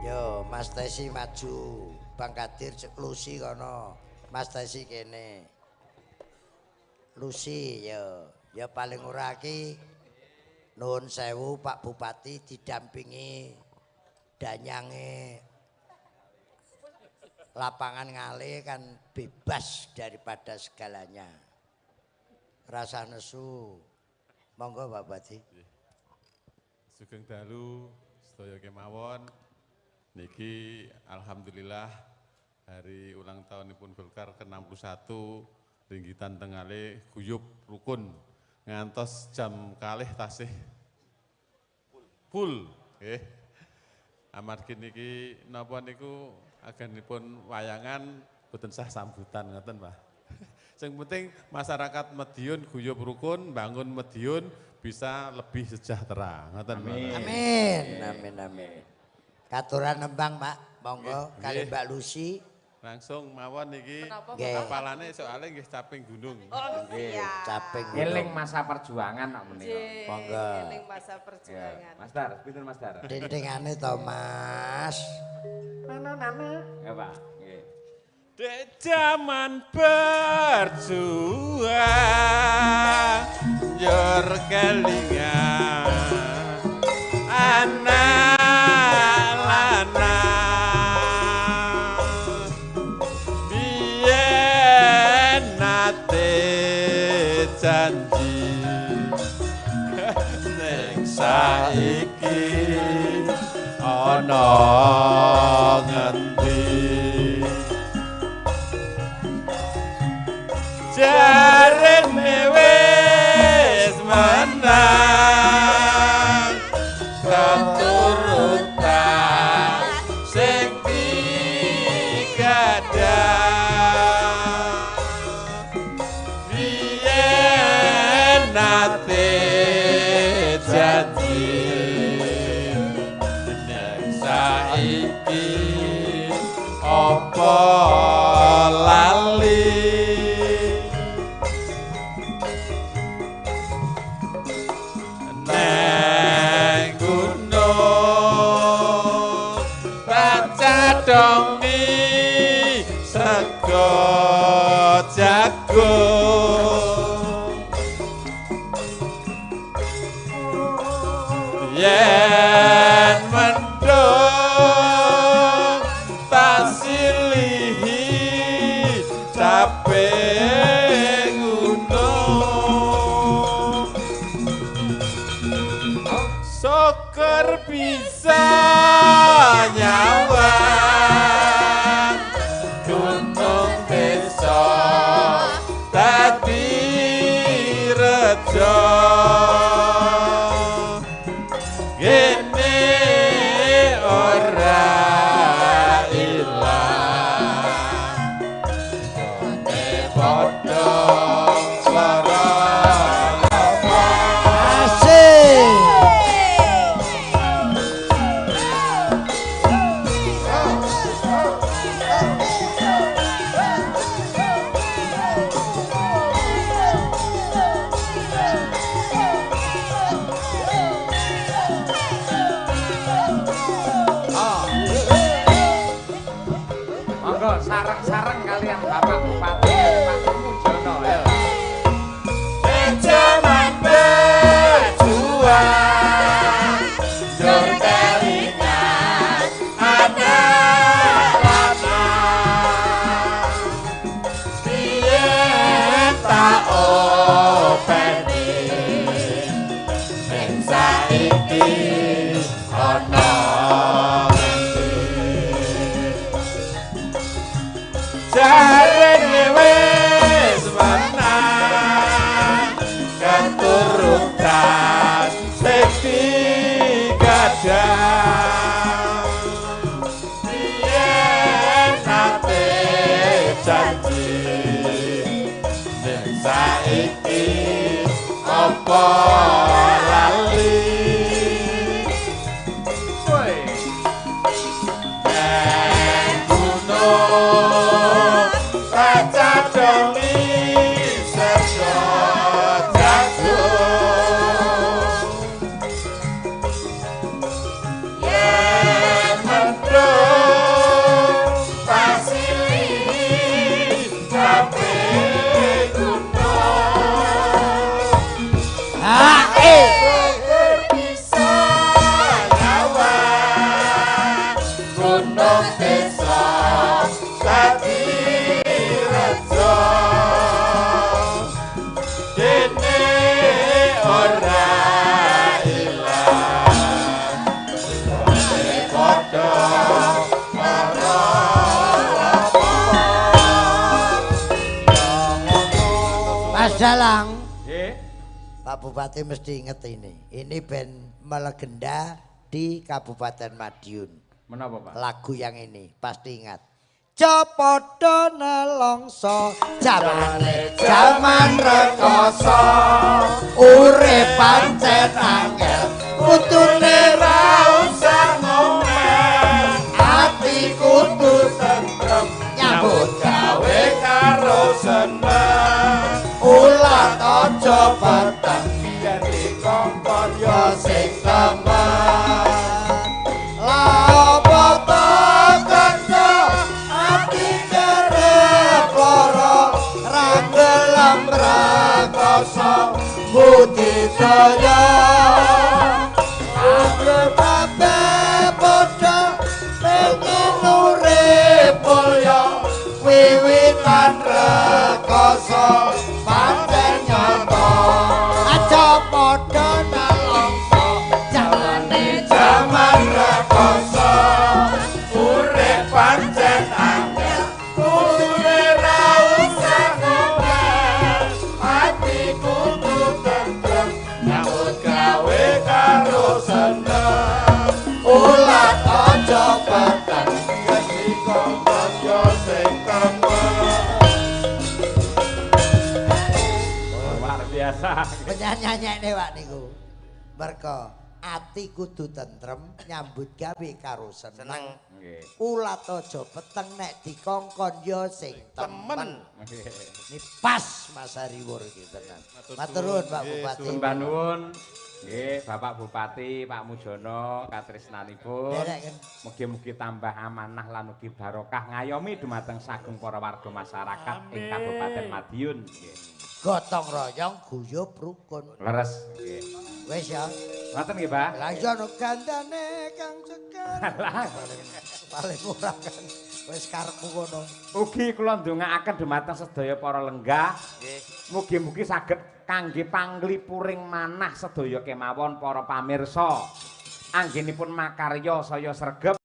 Yo Mas Tesi maju, Bang Kadir cek Lucy kono. Mas Tesi kene. Lucy ya paling ora ki nuwun sewu Pak Bupati didampingi danyange lapangan Ngale kan bebas daripada segalanya. Rasa nesu. Monggo Pak Bupati. Sugeng dalu sedaya kemawon. Niki alhamdulillah hari ulang tahunipun Golkar ke-61 ringgitan tengale guyub rukun ngantos jam kalih tasih full nggih. Amargi niki napa niku agenipun wayangan boten sah sambutan ngoten Pak. Sing penting masyarakat Madiun guyub rukun bangun Madiun bisa lebih sejahtera ngoten Pak. Amin. Katuran nembang Pak, monggo kali Mbak Lucy. Langsung mawon niki Apalane soalnya nggih caping gunung. Nggih, caping gunung. Eling masa perjuangan kok menika. Monggo. Eling masa perjuangan. Mas Dar, pinten Mas Dar? Dindingane to Mas. Nana. Ya Pak, nggih. Dek zaman berjuang yor kelingan anak janji ning saiki ana ngendi jarene wis menang keturutan sing digadah nate janji nek saiki apa lali nek gunung racadongi sego jagung yen mendung tasilihi cape gunung syukur bisa nyawa apa lali woi nek gunung kaca demi serso Mas Dalang. Nggih. Pak Bupati mesti inget ini. Ini band melegenda di Kabupaten Madiun. Menapa, Pak? Lagu yang ini pasti ingat. Copodo nelongso jamane jaman rekoso urip pancen angel kudune ra usah ngomel ati kudu tentrem nyambut gawe karo seneng ulat aja peteng yen dikongkon yo sing temen la apa to kanca ati kerep lara ra gelem rekoso budidaya kabeh padha pengen urip mulya wiwitan rekoso pancen nyata aja padha nalongso jamane jaman rekoso urip pancen angel kudune ra usah ngomel ati kudu tentrem nyambut gawe karo seneng ulat aja peteng gesi kongkon yo sing temen. Luar biasa. Penyanyi-nyanyine Pak niku. Mergo ati kudu tentrem nyambut gawe karo seneng. Nggih. Ulat aja peteng nek dikongkon yo sing temen. Nggih. Ini pas Mas Hariwur iki tenan. Matur nuwun Pak Bupati. Sembah nuwun. Nggih, Bapak Bupati, Pak Mujono, katresnanipun. Dereken. Mugi-mugi tambah amanah lan ugi barokah ngayomi dumateng sagung para warga masyarakat ing Kabupaten Madiun. Nggih. Gotong royong guyub rukun. Leres. Nggih. Wis ya. Ngoten nggih, Pak. Lah iya ono gandane Kang Ceker. Paling murah kan. Wis karepmu kono. Ugi kula ndongaaken dumateng sedaya para lenggah. Mugi-mugi saged kangge panglipuring manah sedaya kemawon para pamirsa. Anggenipun makarya saya sregep